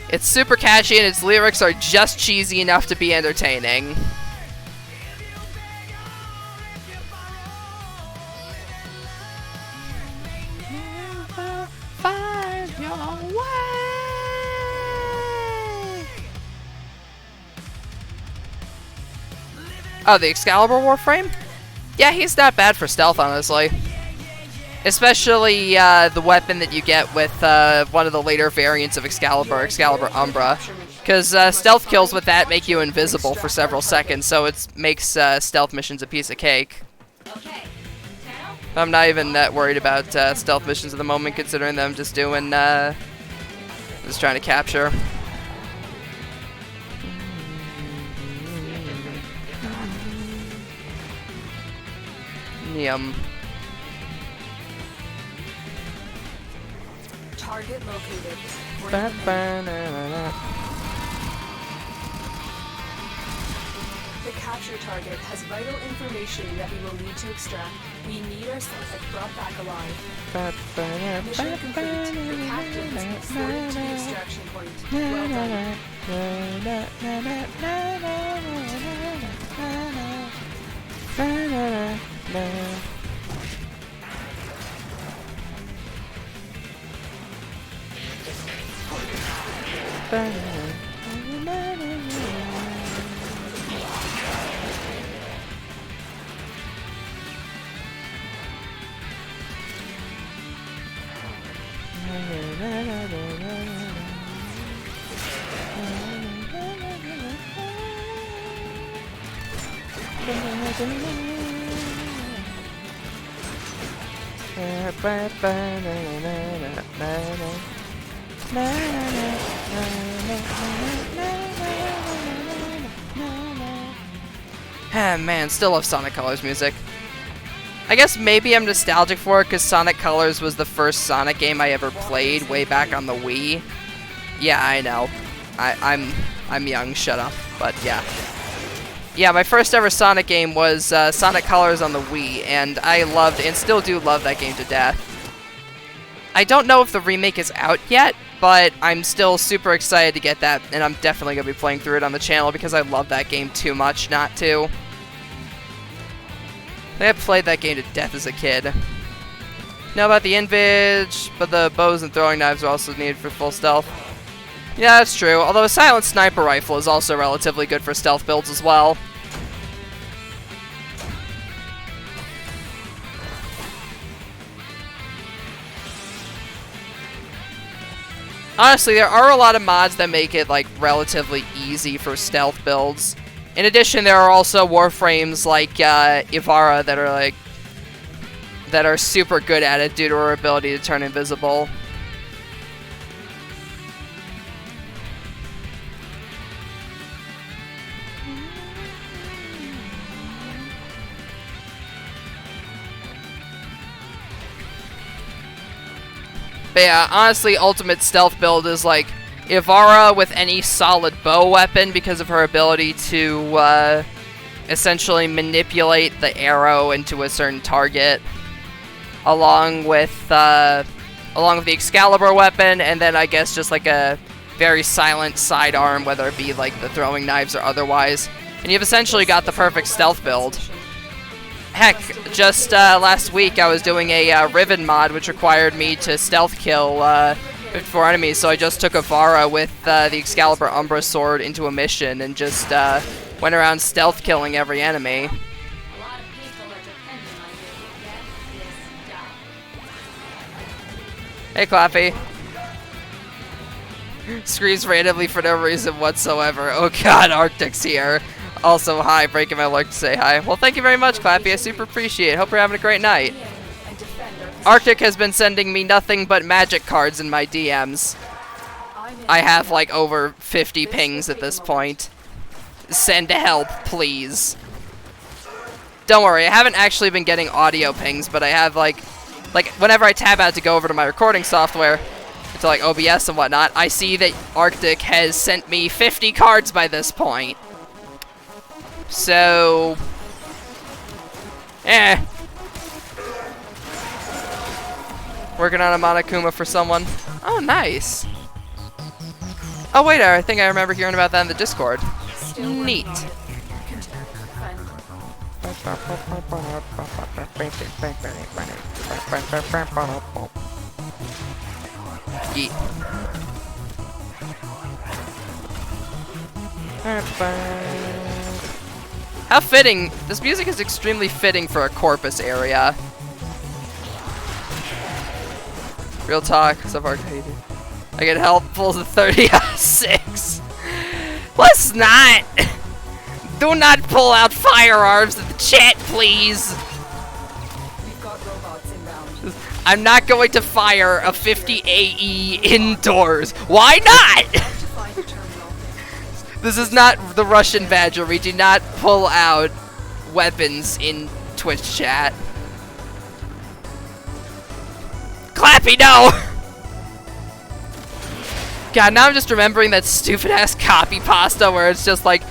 It's super catchy, and its lyrics are just cheesy enough to be entertaining. Find your way. Oh, the Excalibur Warframe? Yeah, he's not bad for stealth, honestly. Especially the weapon that you get with one of the later variants of Excalibur, Excalibur Umbra. Because stealth kills with that make you invisible for several seconds, so it makes stealth missions a piece of cake. I'm not even that worried about stealth missions at the moment, considering that I'm just doing, just trying to capture. Yum. Target located. The capture target has vital information that we will need to extract. We need our suspect brought back alive. Mission complete. The captain has been escorted to the extraction point. Well done. Ah, man, still love Sonic Colors music. I guess maybe I'm nostalgic for it because Sonic Colors was the first Sonic game I ever played way back on the Wii. Yeah, I know. I'm young, shut up. But yeah. Yeah, my first ever Sonic game was Sonic Colors on the Wii, and I loved and still do love that game to death. I don't know if the remake is out yet, but I'm still super excited to get that, and I'm definitely going to be playing through it on the channel because I love that game too much not to. I played that game to death as a kid. Know about the Invid, but the bows and throwing knives are also needed for full stealth. Yeah, that's true, although a silent sniper rifle is also relatively good for stealth builds as well. honestly, there are a lot of mods that make it like relatively easy for stealth builds. In addition, there are also warframes like Ivara that are super good at it due to her ability to turn invisible. But yeah, honestly, ultimate stealth build is like Ivara with any solid bow weapon because of her ability to essentially manipulate the arrow into a certain target, along with the Excalibur weapon, and then I guess just like a very silent sidearm, whether it be like the throwing knives or otherwise, and you've essentially got the perfect stealth build. Heck, just last week I was doing a Riven mod which required me to stealth kill 54 enemies, so I just took Ivara with the Excalibur Umbra sword into a mission and just went around stealth killing every enemy. A lot of people are depending on you to get this done. Hey, Clappy. Screams randomly for no reason whatsoever. Oh god, Arctic's here. Also, hi, breaking my leg to say hi. Well, thank you very much, Clappy. I super appreciate it. Hope you're having a great night. Arctic has been sending me nothing but magic cards in my DMs. I have like over 50 pings at this point. Send help, please. Don't worry, I haven't actually been getting audio pings, but I have like whenever I tab out to go over to my recording software, to like OBS and whatnot, I see that Arctic has sent me 50 cards by this point. So, working on a Monokuma for someone. Oh, nice. Oh, wait, I think I remember hearing about that in the Discord. Neat. Yeet. How fitting. This music is extremely fitting for a Corpus area. Real talk. So far, I get help. Pulls a 30 out of 6. Let's not. Do not pull out firearms in the chat, please. We've got robots inbound. I'm not going to fire a 50 AE indoors. Why not? To find the terminal. This is not the Russian Badger. We do not pull out weapons in Twitch chat. Clappy, no! God, now I'm just remembering that stupid-ass copy pasta where it's just like,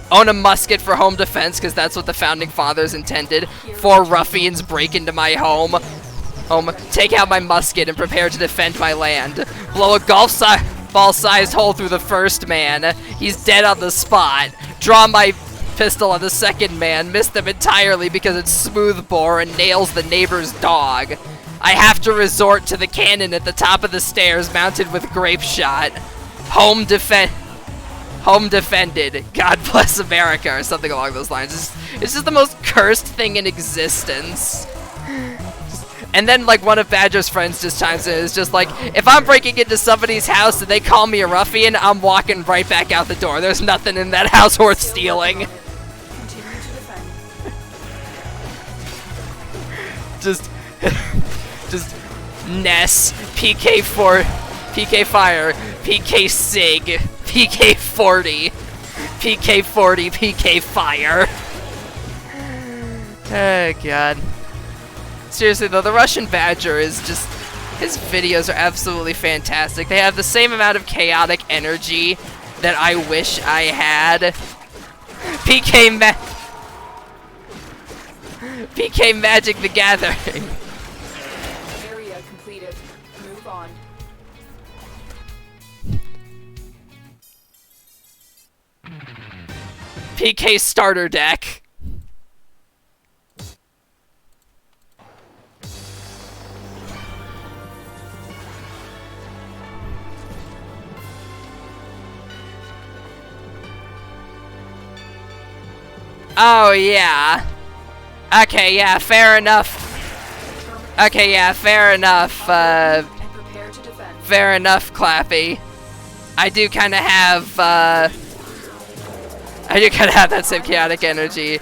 own a musket for home defense, because that's what the Founding Fathers intended. 4 ruffians break into my home. Take out my musket and prepare to defend my land. Blow a golf ball-sized hole through the first man. He's dead on the spot. Draw my pistol on the second man. Miss them entirely because it's smoothbore and nails the neighbor's dog. I have to resort to the cannon at the top of the stairs mounted with grape shot. Home defended. God bless America, or something along those lines. It's just the most cursed thing in existence. And then, like, one of Badger's friends just chimes in. It's just like, if I'm breaking into somebody's house and they call me a ruffian, I'm walking right back out the door. There's nothing in that house worth stealing. Continue to defend. Just Ness, PK4, PK Fire, PK Sig, PK 40, PK 40, PK Fire. Oh god. Seriously though, the Russian Badger is just, his videos are absolutely fantastic. They have the same amount of chaotic energy that I wish I had. PK Magic the Gathering. Area completed. Move on. PK Starter Deck. Oh, yeah. Okay, yeah, fair enough. Okay, yeah, fair enough. And prepare to defend. fair enough, Clappy. I do kind of have that same chaotic energy.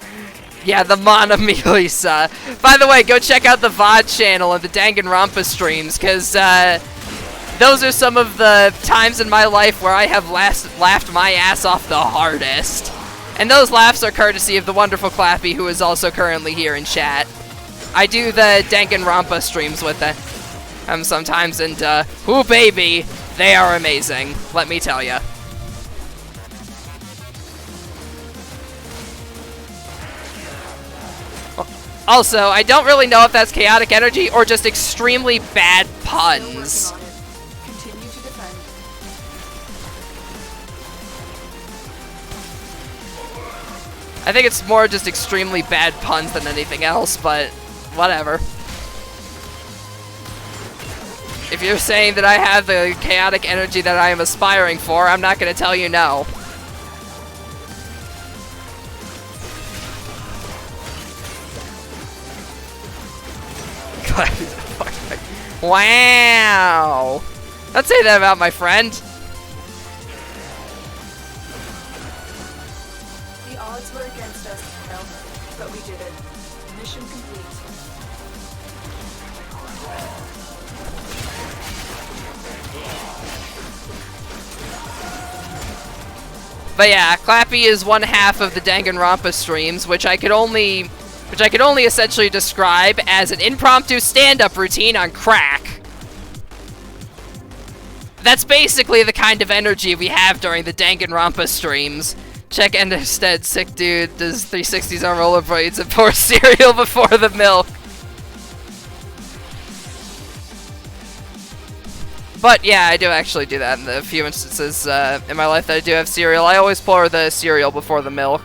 Yeah, the Mana Melisa. By the way, go check out the VOD channel of the Danganronpa streams, because those are some of the times in my life where I have laughed my ass off the hardest. And those laughs are courtesy of the wonderful Clappy, who is also currently here in chat. I do the Danganronpa streams with them sometimes, and ooh baby, they are amazing, let me tell ya. Also, I don't really know if that's chaotic energy or just extremely bad puns. Continue to defend. I think it's more just extremely bad puns than anything else, but whatever. If you're saying that I have the chaotic energy that I am aspiring for, I'm not going to tell you no. Wow! Don't say that about my friend. The odds were against us, no, but we did it. Mission complete. But yeah, Clappy is one half of the Danganronpa streams, which I could only essentially describe as an impromptu stand-up routine on crack. That's basically the kind of energy we have during the Danganronpa streams. Check Enderstead, sick dude, does 360s on rollerblades and pours cereal before the milk. But yeah, I do actually do that in the few instances in my life that I do have cereal. I always pour the cereal before the milk.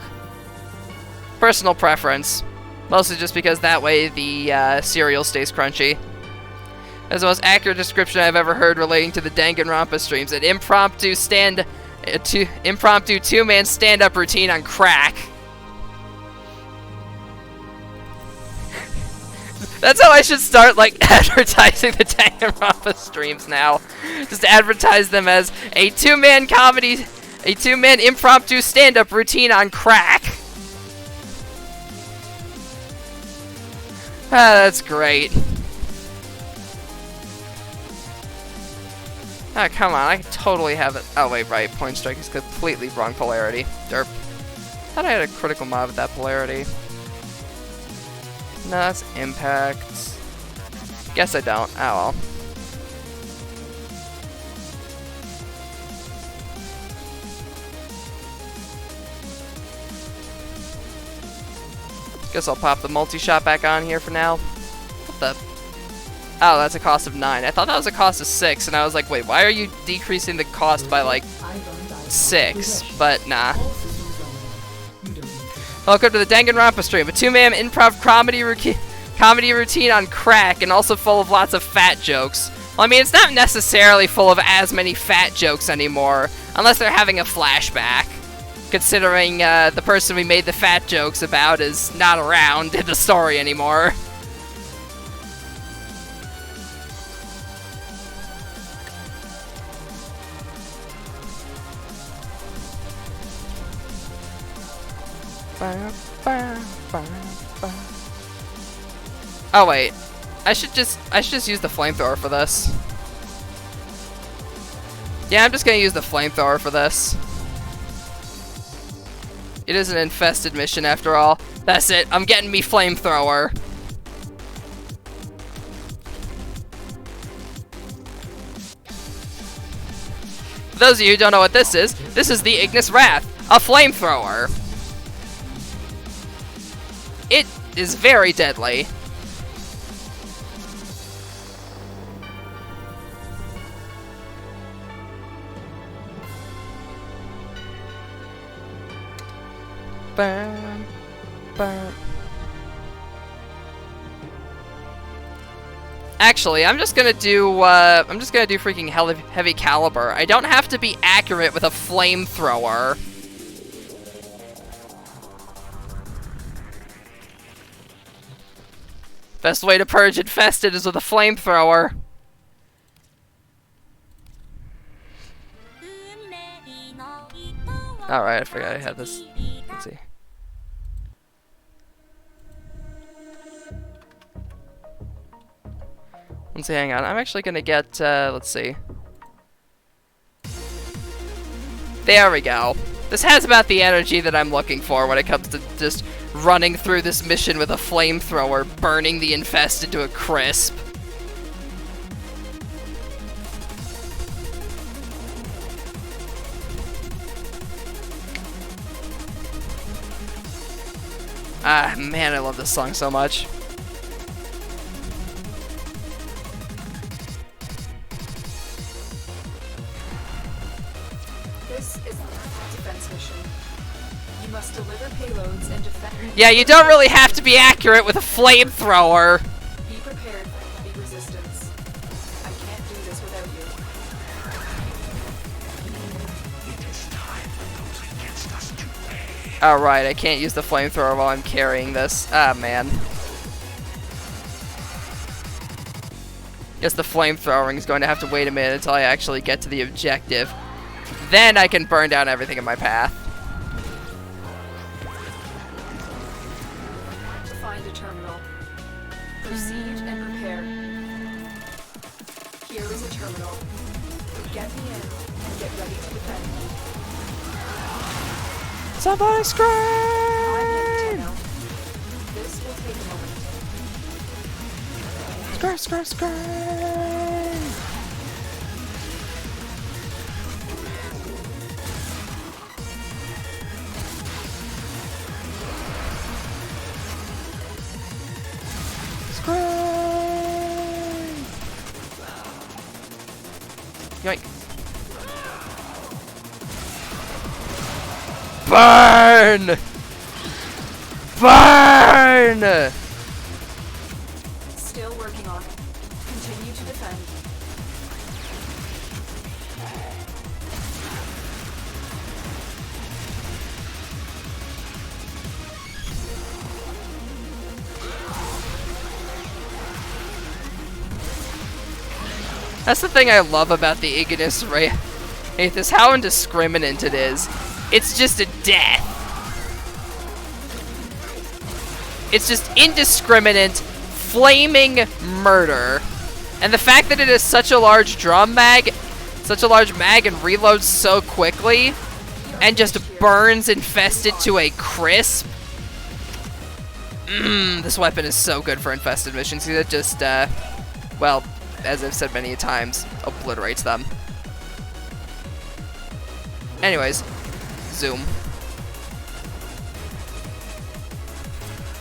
Personal preference. Mostly just because that way the cereal stays crunchy. That's the most accurate description I've ever heard relating to the Danganronpa streams. An impromptu two-man stand-up routine on crack. That's how I should start, like, advertising the Danganronpa streams now. Just advertise them as a two-man impromptu stand-up routine on crack. Ah, that's great. Ah, come on, I totally have it. Oh, wait, right. Point strike is completely wrong polarity. Derp. Thought I had a critical mob at that polarity. No, that's impact. Guess I don't. Oh, well. Guess I'll pop the multi-shot back on here for now. What the? Oh, that's a cost of 9. I thought that was a cost of 6, and I was like, wait, why are you decreasing the cost by, like, 6? But, nah. Welcome to the Danganronpa stream, a two-man improv comedy routine on crack, and also full of lots of fat jokes. Well, I mean, it's not necessarily full of as many fat jokes anymore, unless they're having a flashback. Considering the person we made the fat jokes about is not around in the story anymore. Oh wait, I should just use the flamethrower for this. Yeah, I'm just gonna use the flamethrower for this. It is an infested mission after all. That's it, I'm getting me flamethrower. For those of you who don't know what this is the Ignis Wrath, a flamethrower. It is very deadly. Bam, bam. Actually, I'm just gonna do freaking heavy caliber. I don't have to be accurate with a flamethrower. Best way to purge infested is with a flamethrower. Alright, I forgot I had this. Let's see. Let's see, hang on. I'm actually gonna get, let's see. There we go. This has about the energy that I'm looking for when it comes to just running through this mission with a flamethrower, burning the infested to a crisp. Ah, man, I love this song so much. This is a defense mission. You must deliver payloads and defend. Yeah, you don't really have to be accurate with a flamethrower. Be prepared for heavy resistance. I can't do this without you. Alright, I can't use the flamethrower while I'm carrying this. Ah, man. Guess the flamethrowering is going to have to wait a minute until I actually get to the objective. Then I can burn down everything in my path. Find a terminal. Proceed and prepare. Here is a terminal. Get me in and get ready to defend. Somebody I'm scream! in, Tenno. This will take a moment. Scream, scream, scream! Scream! Yoink. Burn! Burn! Still working on it. Continue to defend. That's the thing I love about the Ignis Wraith, is how indiscriminate it is. It's just a death. It's just indiscriminate, flaming murder. And the fact that it is such a large mag, and reloads so quickly, and just burns infested to a crisp. This weapon is so good for infested missions, because it just, well, as I've said many times, obliterates them. Anyways, zoom.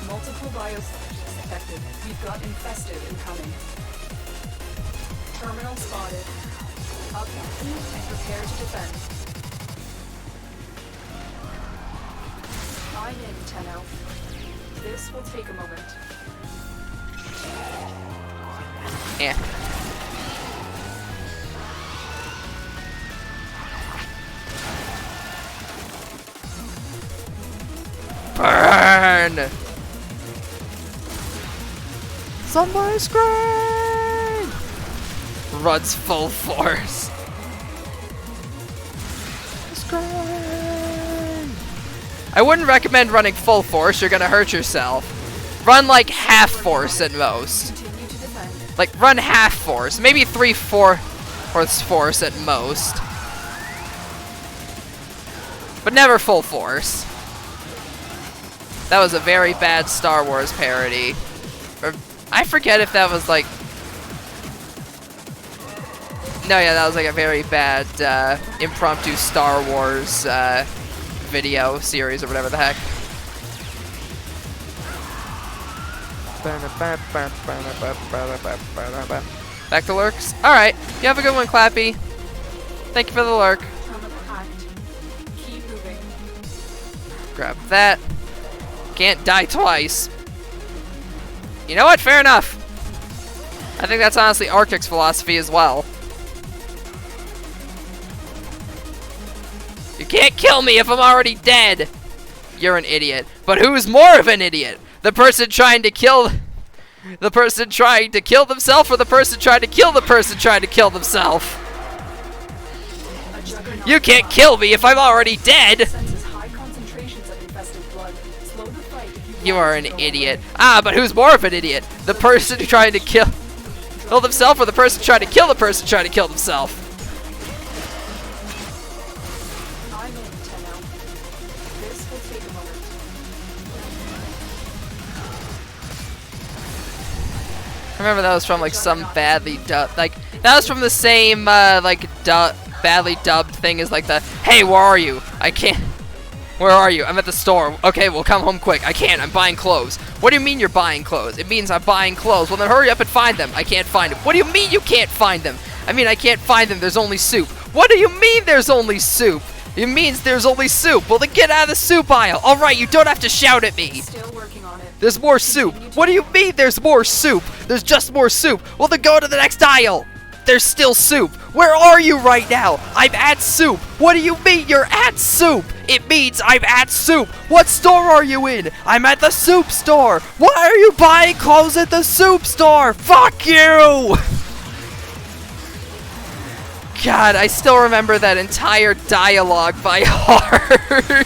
Multiple biosectors detected. We've got infested incoming. Terminal spotted. Up and prepare to defend. I'm in, Tenno. This will take a moment. Eh. Burn! Somebody scream! Runs full force. Scream! I wouldn't recommend running full force, you're gonna hurt yourself. Run like half force at most. Continue to defend. Like, run half force. Maybe 3/4 force at most. But never full force. That was a very bad Star Wars parody. Or, I forget if that was like... No, yeah, that was like a very bad impromptu Star Wars video series or whatever the heck. Back to lurks? Alright, you have a good one, Clappy. Thank you for the lurk. Terminal hacked. Keep moving. Grab that. Can't die twice. You know what? Fair enough. I think that's honestly Arctic's philosophy as well. You can't kill me if I'm already dead. You're an idiot. But who's more of an idiot? The person trying to kill... The person trying to kill themselves, or the person trying to kill the person trying to kill themselves? A juggernaut You can't kill me if I'm already dead! Senses high concentrations of infested blood. Slow the fight if You want are to an go idiot. away. Ah, but who's more of an idiot? The person who trying to kill themselves, or the person trying to kill the person trying to kill themselves? I'm in, Tenno. This will take a moment. I remember that was from like some badly dubbed, like that was from the same badly dubbed thing as like the, hey, where are you? I can't. Where are you? I'm at the store. Okay, well come home quick. I can't. I'm buying clothes. What do you mean you're buying clothes? It means I'm buying clothes. Well then hurry up and find them. I can't find them. What do you mean you can't find them? I mean I can't find them. There's only soup. What do you mean there's only soup? It means there's only soup. Well then get out of the soup aisle. Alright, you don't have to shout at me. Still working on it. There's more soup. What do you mean there's more soup? There's just more soup. Well then go to the next aisle. There's still soup. Where are you right now? I'm at soup. What do you mean you're at soup? It means I'm at soup. What store are you in? I'm at the soup store. Why are you buying clothes at the soup store? Fuck you! God, I still remember that entire dialogue by heart.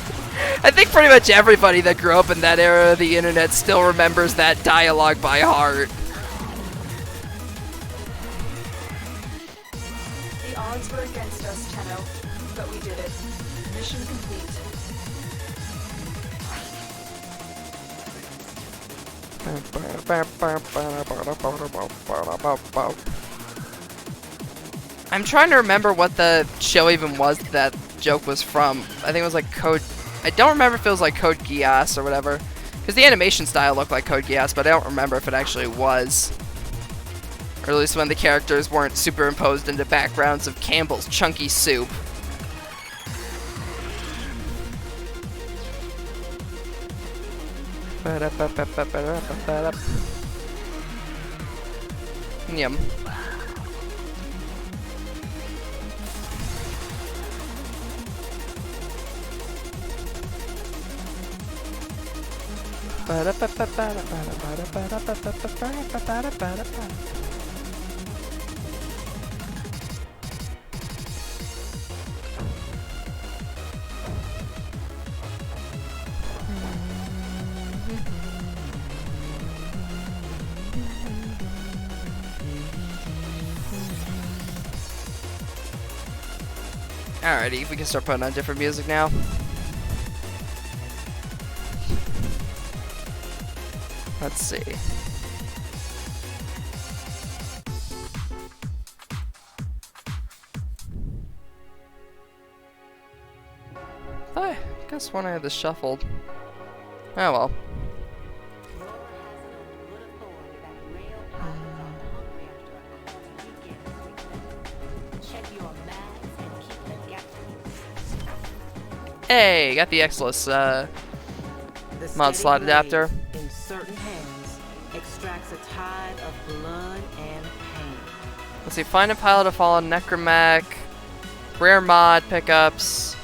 I think pretty much everybody that grew up in that era of the internet still remembers that dialogue by heart. The odds were against us, Tenno, but we did it. Mission complete. I'm trying to remember what the show even was that joke was from. I think it was like Code... I don't remember if it was like Code Geass or whatever. Because the animation style looked like Code Geass, but I don't remember if it actually was. Or at least when the characters weren't superimposed into backgrounds of Campbell's chunky soup. Yum. Alrighty, we can start putting on different music now. Let's see. I guess when I had this shuffled. Oh well. Hey, got the Exless mod slot adapter. In certain hands, extracts a tide of blood and pain. Let's see, find a pilot of fallen necromech, rare mod pickups.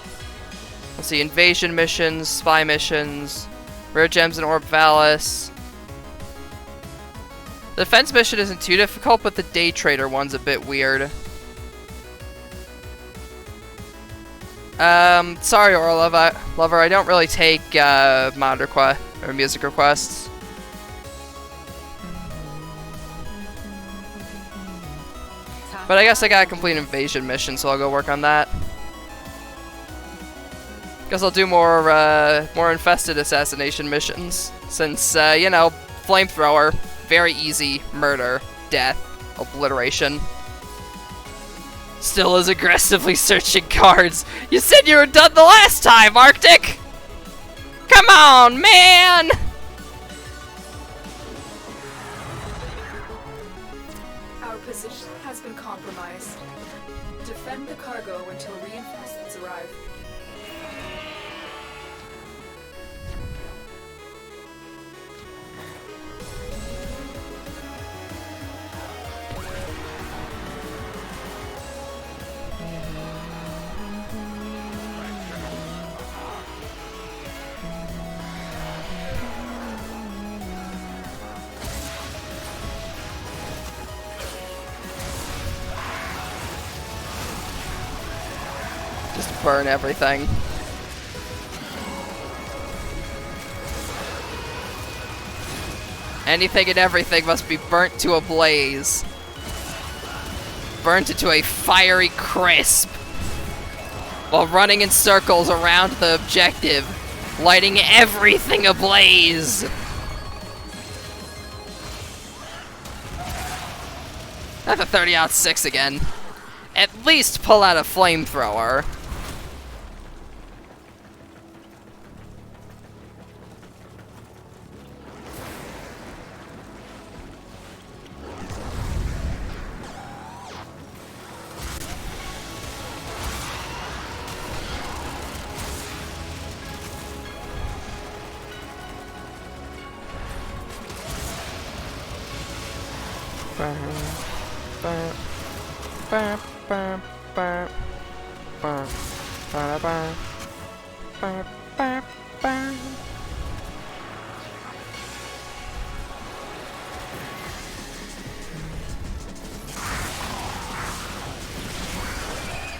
Let's see, invasion missions, spy missions, rare gems and orb valis. The defense mission isn't too difficult, but the day trader one's a bit weird. Sorry, Lover, I don't really take mod request or music requests. But I guess I got a complete invasion mission, so I'll go work on that. Guess I'll do more infested assassination missions, since you know, flamethrower, very easy, murder, death, obliteration. Still is aggressively searching cards. You said you were done the last time, Arctic! Come on, man! Our position has been compromised. Defend the cargo until reinforcements arrive. Just burn everything. Anything and everything must be burnt to a blaze. Burnt into a fiery crisp. While running in circles around the objective, lighting everything ablaze. Not the 30-06 again. At least pull out a flamethrower.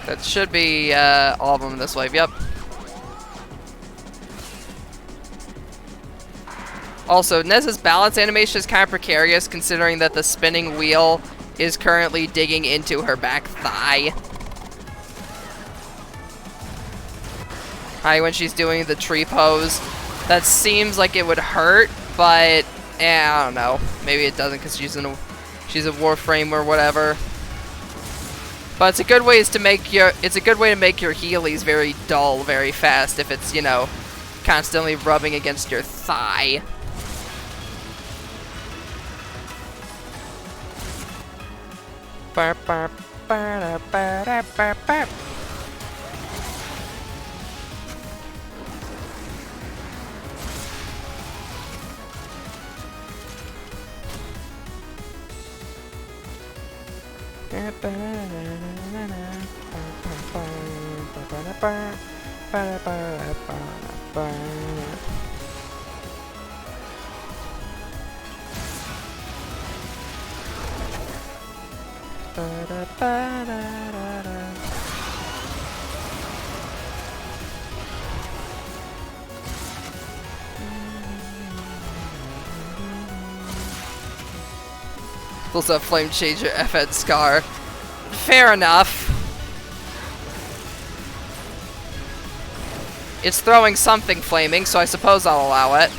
That should be all of them this wave, yep. Also, Nez's balance animation is kind of precarious considering that the spinning wheel is currently digging into her back thigh. Hi, when she's doing the tree pose. That seems like it would hurt, but I don't know. Maybe it doesn't because she's a Warframe or whatever. But it's a good way to make your Heelys very dull very fast if it's, you know, constantly rubbing against your thigh. Also, Flame Changer FN Scar. Fair enough. It's throwing something flaming, so I suppose I'll allow it.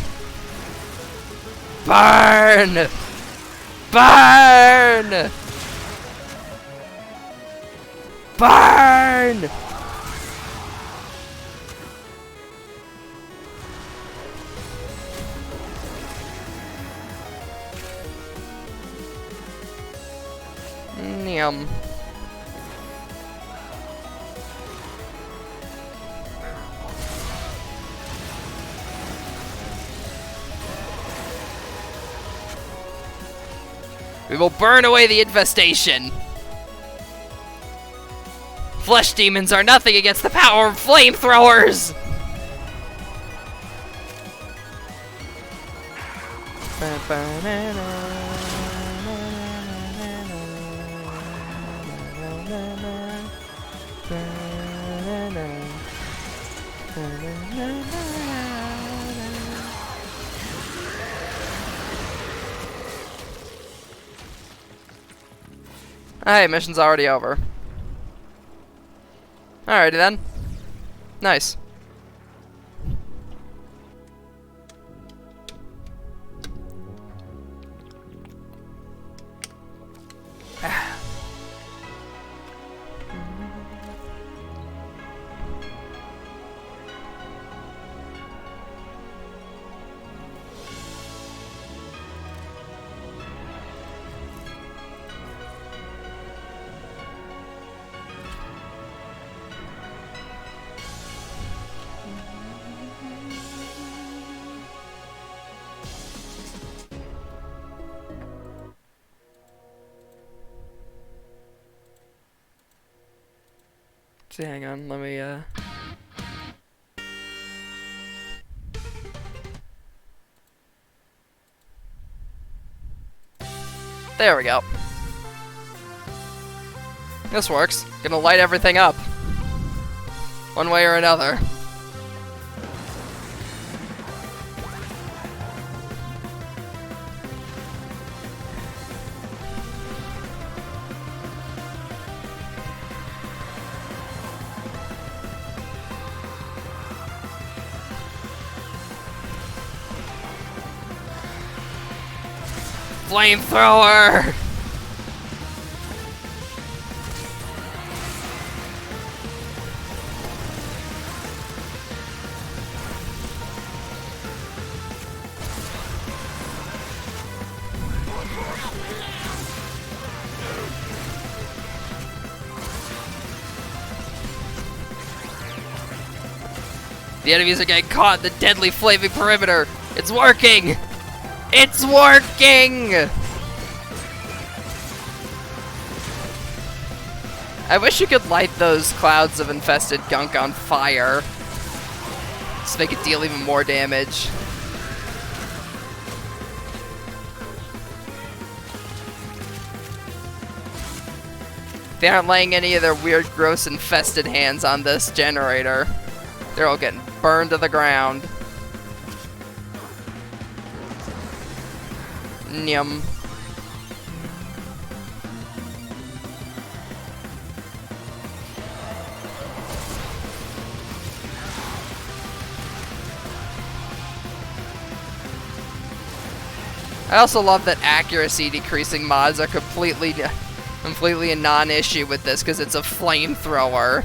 Burn! Burn! Burn! Yum. We will burn away the infestation. Flesh demons are nothing against the power of flamethrowers. Alright, mission's already over. Alrighty then. Nice. See, hang on, let me, There we go. This works. Gonna light everything up. one way or another. Flamethrower! The enemies are getting caught in the deadly flaming perimeter. It's working! It's working! I wish you could light those clouds of infested gunk on fire. Just make it deal even more damage. They aren't laying any of their weird, gross, infested hands on this generator. They're all getting burned to the ground. Nyum. I also love that accuracy decreasing mods are completely a non-issue with this because it's a flamethrower.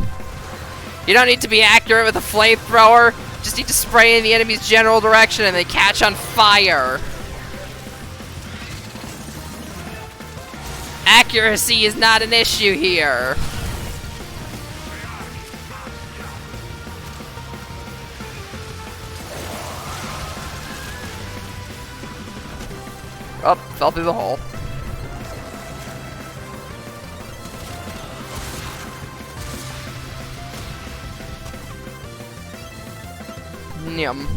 You don't need to be accurate with a flamethrower, just need to spray in the enemy's general direction and they catch on fire. Accuracy is not an issue here. Oh, fell through the hole. Nyum.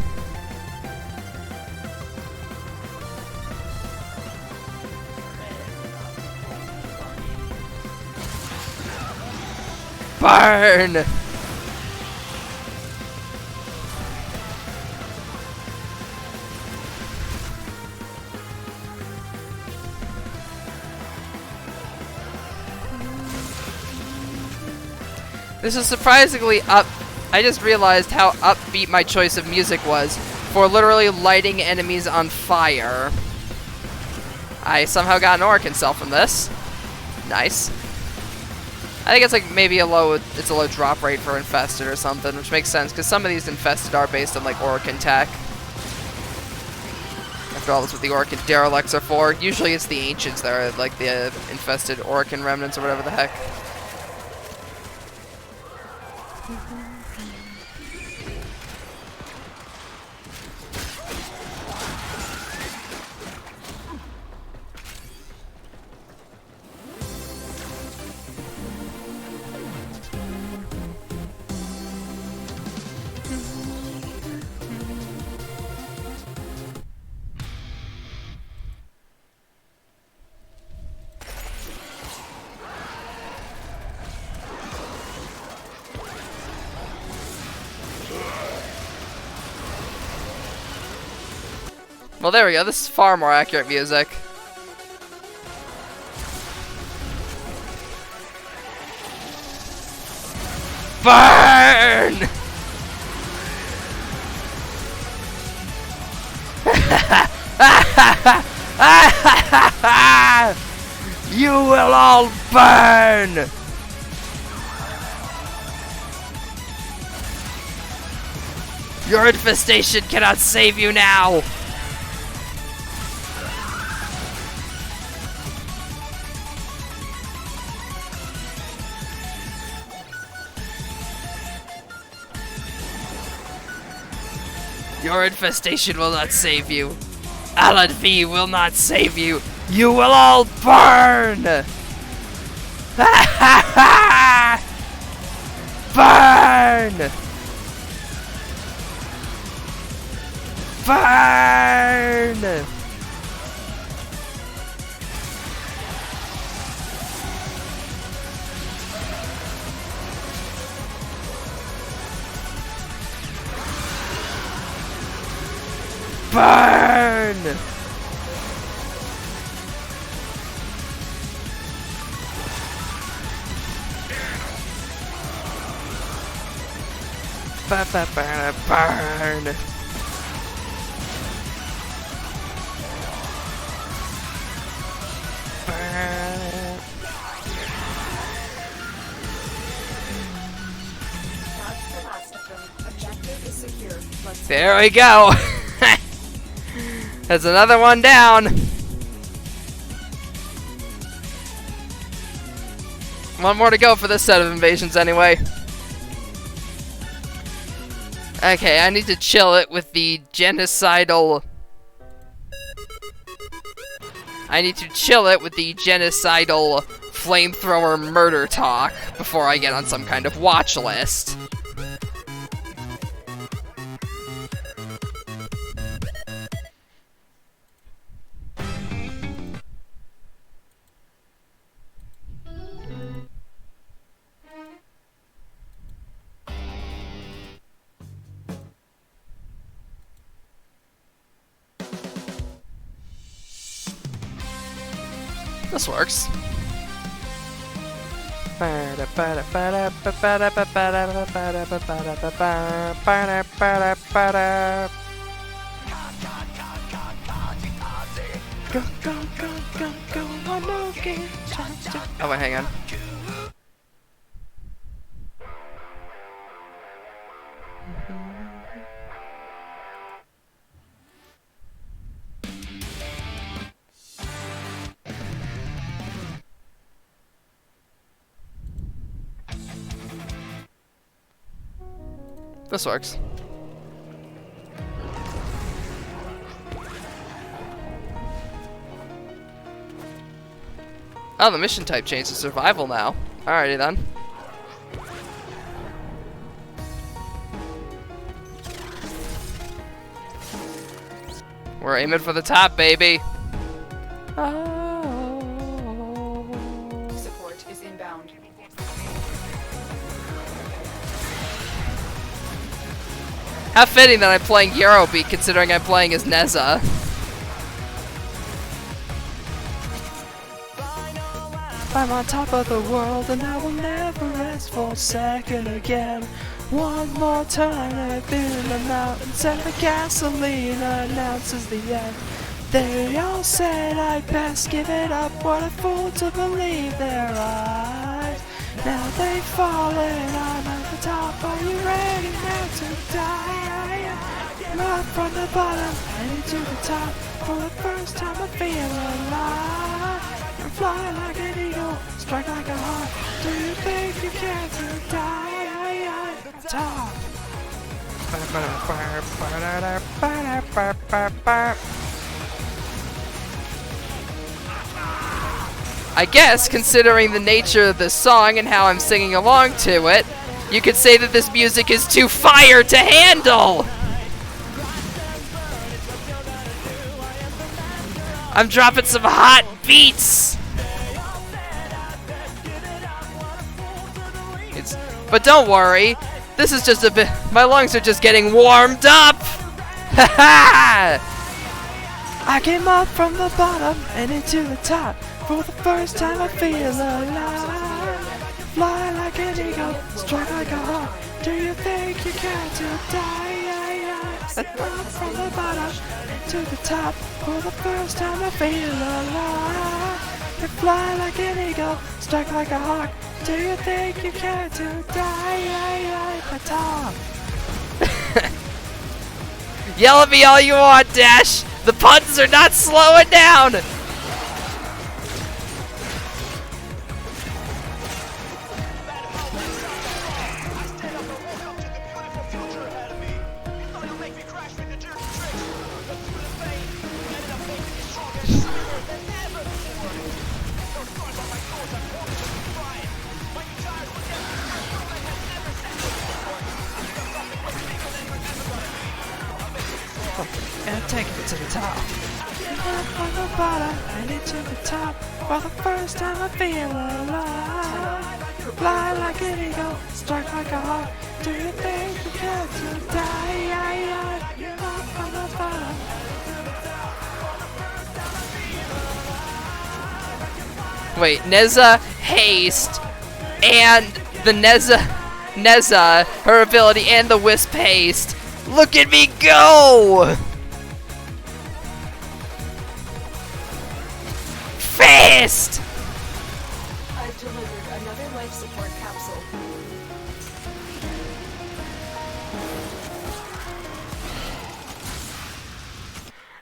Burn! This is surprisingly up. I just realized how upbeat my choice of music was for literally lighting enemies on fire. I somehow got an Orc cell from this. Nice. I think it's like maybe a low drop rate for infested or something, which makes sense because some of these infested are based on like Orc tech. After all, that's what the Orc and derelicts are for. Usually it's the ancients that are like the infested Orc and remnants or whatever the heck. Well, there we go. This is far more accurate music. Burn! You will all burn! Your infestation cannot save you now! Your infestation will not save you. Alan V will not save you. You will all burn! Burn! Burn! Burn! Burn! Burn! That's the last of them. Objective is secure. Let's There we go! There's another one down! One more to go for this set of invasions anyway. Okay, I need to chill it with the genocidal... flamethrower murder talk before I get on some kind of watch list. This works. Oh wait, hang on. This works. Oh, the mission type changed to survival now. Alrighty then. We're aiming for the top, baby. support is inbound. How fitting that I'm playing Eurobeat considering I'm playing as Neza. I'm on top of the world and I will never rest for a second again. One more time I've been in the mountains and the gasoline announces the end. They all said I'd best give it up, what a fool to believe their eyes. Now they've fallen, I'm at the top, are you ready now to die? I'm up from the bottom, heading to the top, for the first time I feel alive. I'm flying like an eagle, strike like a hawk, do you think you can to die? At the top. I guess, considering the nature of the song and how I'm singing along to it, you could say that this music is too fire to handle! I'm dropping some hot beats! But don't worry, this is just a bit... My lungs are just getting warmed up! Ha ha! I came up from the bottom and into the top. For the first time I feel alive. Fly like an eagle, strike like a hawk. Do you think you can to die? Up from the bottom to the top. For the first time I feel alive. You fly like an eagle, strike like a hawk. Do you think you can to die? At the top. Yell at me all you want, Dash. The puns are not slowing down. And take it to the top. On the bottom and into the top. For the first time I feel alive. Fly like an eagle, strike like a hawk. Do you think you can to die? Wait, Neza, haste, and the Neza, her ability, and the Wisp haste. Look at me go! Fast! I've delivered another life support capsule.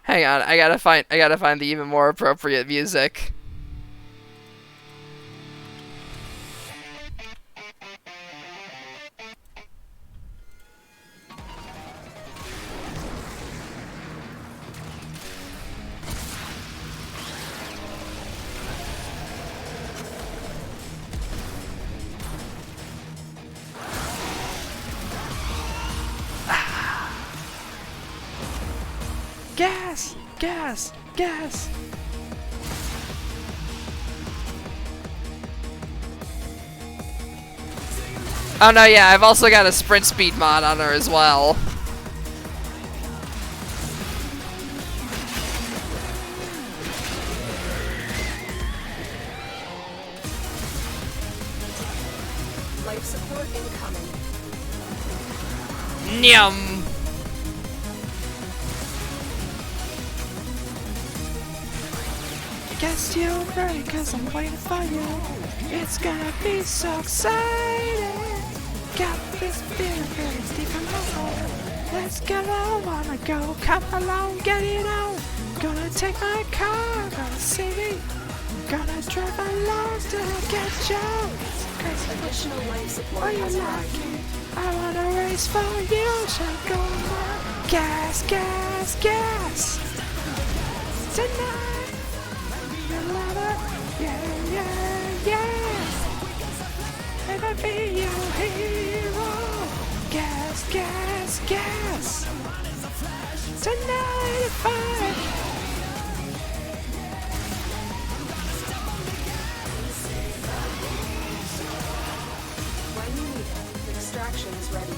Hang on, I gotta find the even more appropriate music. Gas! Gas! Gas! Oh no, yeah, I've also got a sprint speed mod on her as well. Life support incoming. Nyum! Guess you're ready, cause I'm waiting for you. It's gonna be so exciting. Got this feeling very deep in my heart. Let's get on, wanna go. Come along, get it on. Gonna take my car, gonna see me. Gonna drive along till get you. Additional life support Are you has like arrived. it? I wanna race for you. Shall go on. Gas, gas, gas. Tonight. Yeah, yeah, yeah. And I be your hero. Gas, gas, gas. Tonight at 5. When you need it, extraction is ready.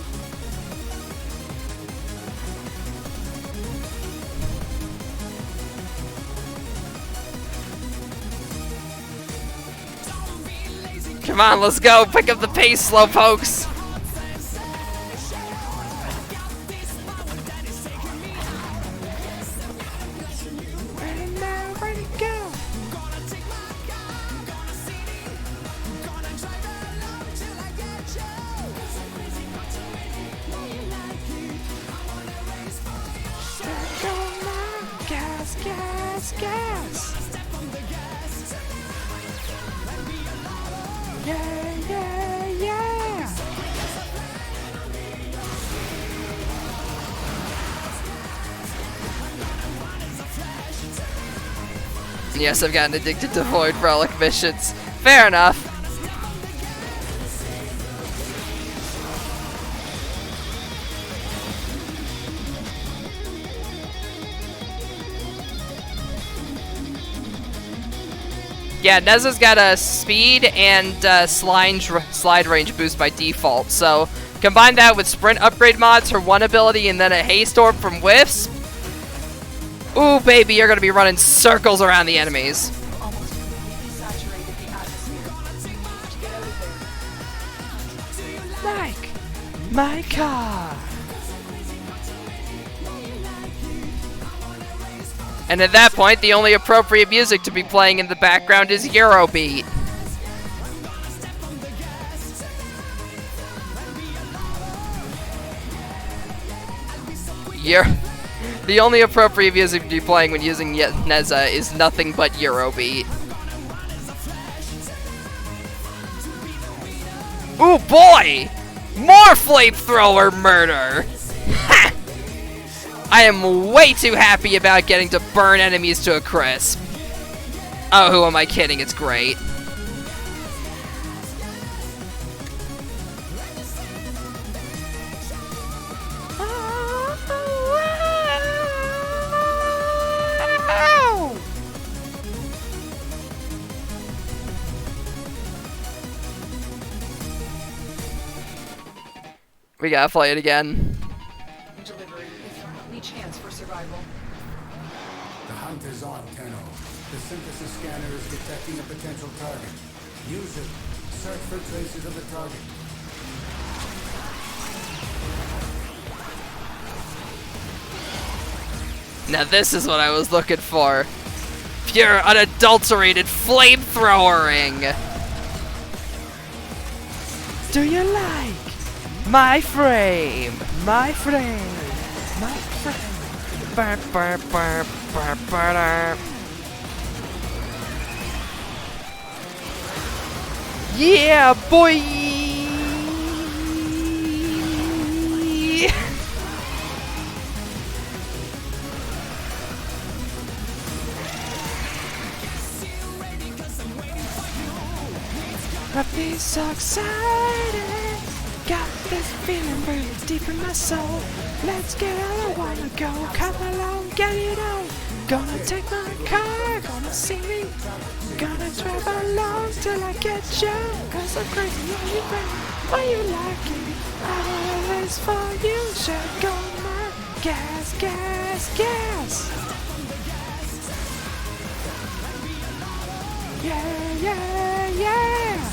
Come on, let's go. Pick up the pace, slowpokes. Ready now, ready to go. Go now. Gas, gas, gas. Yeah, yeah, yeah. Yes, I've gotten addicted to Void Relic missions. Fair enough. Yeah, Neza's got a speed and slide range boost by default, so combine that with sprint upgrade mods, her one ability, and then a haste orb from Wisp. Ooh, baby, you're gonna be running circles around the enemies. Almost completely saturated the atmosphere. To get out of there. Like my car. And at that point, the only appropriate music to be playing in the background is Eurobeat. The only appropriate music to be playing when using Neza is nothing but Eurobeat. Ooh boy! More flamethrower murder! Ha! I am way too happy about getting to burn enemies to a crisp. Oh, who am I kidding? It's great. We gotta play it again. Delivery with the chance for survival. Hunt is on, Tenno. The synthesis scanner is detecting a potential target. Use it. Search for traces of the target. Now this is what I was looking for. Pure, unadulterated flamethrowering. Do you like my frame? My frame. My frame. Burr, burr, burr, burr, burr. Yeah, boy! I've been so excited. Got this feeling really deep in my soul. Let's get out, I wanna go. Come along, get it on. Gonna take my car, gonna see me. Gonna drive along till I get you. Cause I'm crazy on you, baby. Why you like it? I will this for you. Should go my gas, gas, gas. Yeah, yeah, yeah.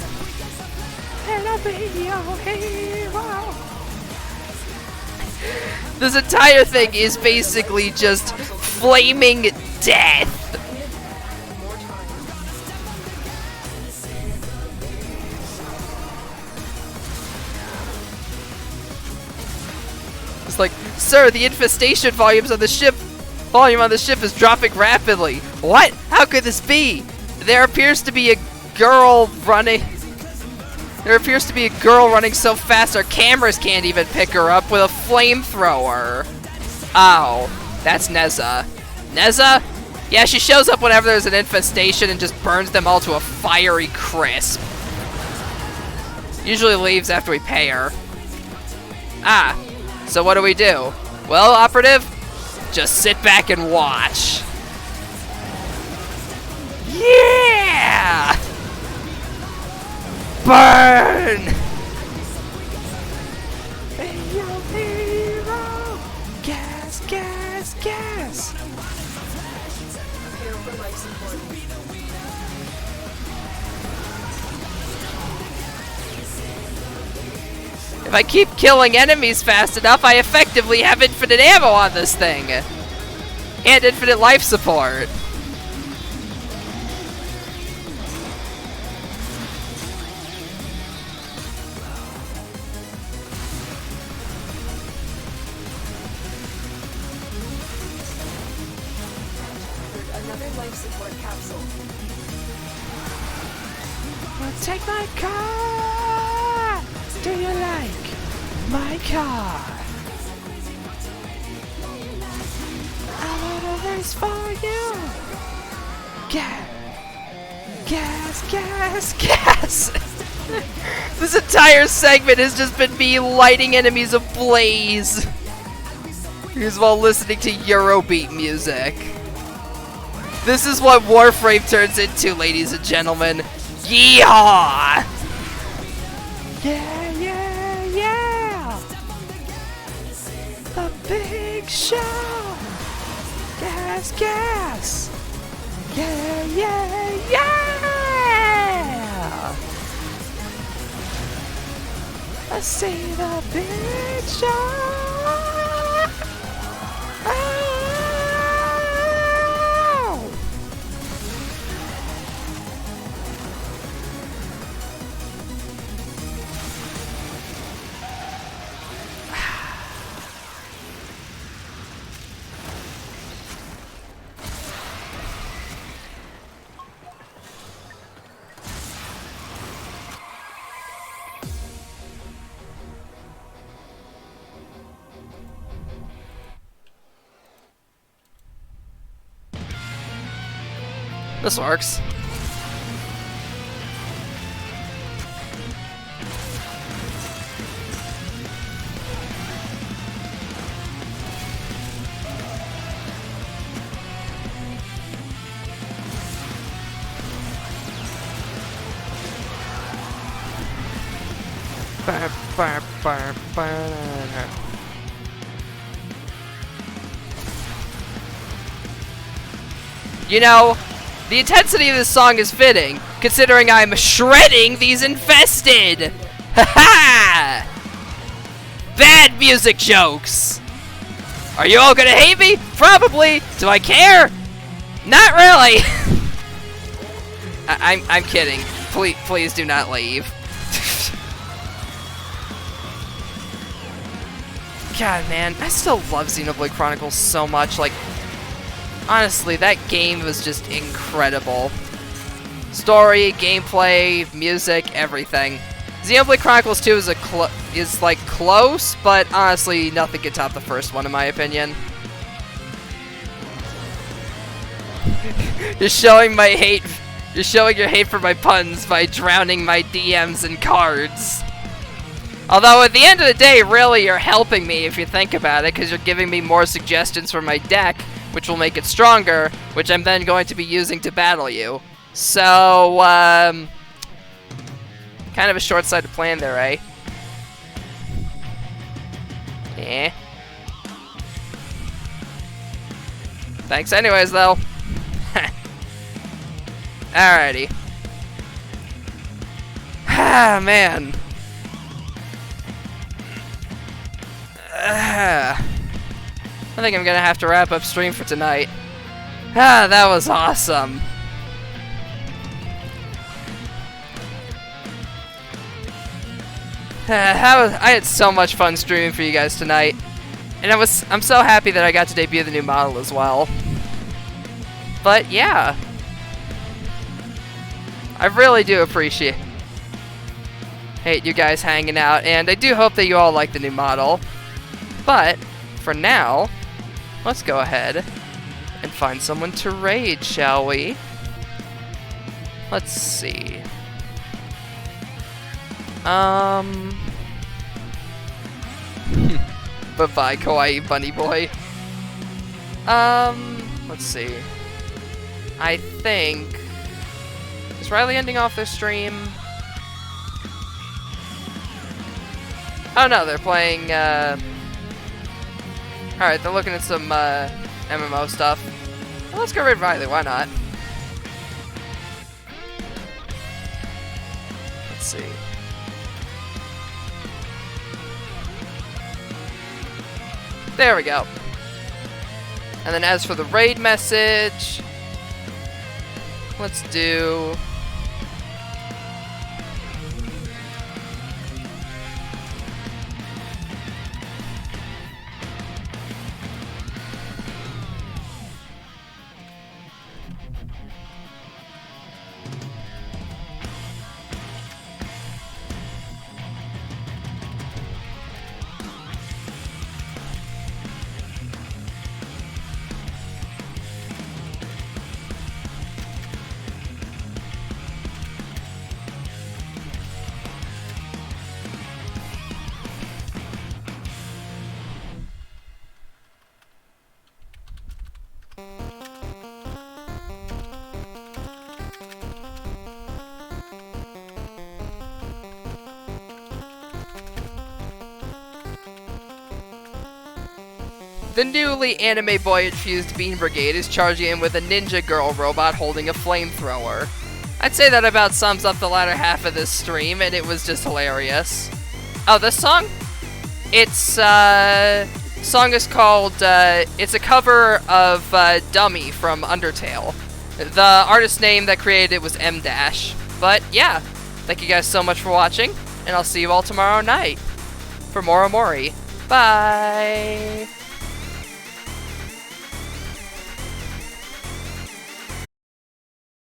And I'll be your hero. This entire thing is basically just flaming death. It's like, sir, the infestation volume on the ship is dropping rapidly. What? How could this be? There appears to be a girl running so fast our cameras can't even pick her up with a flamethrower. Oh, that's Neza. Neza? Yeah, she shows up whenever there's an infestation and just burns them all to a fiery crisp. Usually leaves after we pay her. So what do we do? Well, operative, just sit back and watch. Yeah! Burn! Hey, yo, hero! Gas, gas, gas! Prepare for life support. If I keep killing enemies fast enough, I effectively have infinite ammo on this thing! And infinite life support! Another life support capsule. Well, take my car! Do you like my car? I want a race for you! Gas! Gas, gas, gas! This entire segment has just been me lighting enemies ablaze! Here's while listening to Eurobeat music. This is what Warframe turns into, ladies and gentlemen. Yeehaw! Yeah, yeah, yeah! The big show! Gas, gas! Yeah, yeah, yeah! Let's see the big show! Oh! This works. You know, the intensity of this song is fitting, considering I'm shredding these infested! Ha-ha! Bad music jokes! Are you all gonna hate me? Probably! Do I care? Not really! I'm kidding. Please do not leave. God, man, I still love Xenoblade Chronicles so much. Like, honestly, that game was just incredible. Story, gameplay, music, everything. Xenoblade Chronicles 2 is like close, but honestly, nothing can top the first one in my opinion. You're showing my hate. You're showing your hate for my puns by drowning my DMs in cards. Although at the end of the day, really, you're helping me if you think about it, because you're giving me more suggestions for my deck, which will make it stronger, which I'm then going to be using to battle you. So, kind of a short-sighted plan there, eh? Yeah. Thanks anyways, though. Alrighty. Ah, man. I think I'm gonna have to wrap up stream for tonight. Ah, that was awesome. I had so much fun streaming for you guys tonight, and I'm so happy that I got to debut the new model as well. But yeah, I really do appreciate you guys hanging out, and I do hope that you all like the new model. But for now, let's go ahead and find someone to raid, shall we? Let's see. Bye-bye, kawaii bunny boy. Let's see. I think... Is Riley ending off their stream? Oh no, they're playing, Alright, they're looking at some, MMO stuff. Well, let's go raid Riley, why not? Let's see. There we go. And then as for the raid message, let's do... The newly anime boy-infused Bean Brigade is charging in with a ninja girl robot holding a flamethrower. I'd say that about sums up the latter half of this stream, and it was just hilarious. Oh, this song? It's, song is called, it's a cover of, Dummy from Undertale. The artist name that created it was M-. But, yeah, thank you guys so much for watching, and I'll see you all tomorrow night for more Omori. Bye!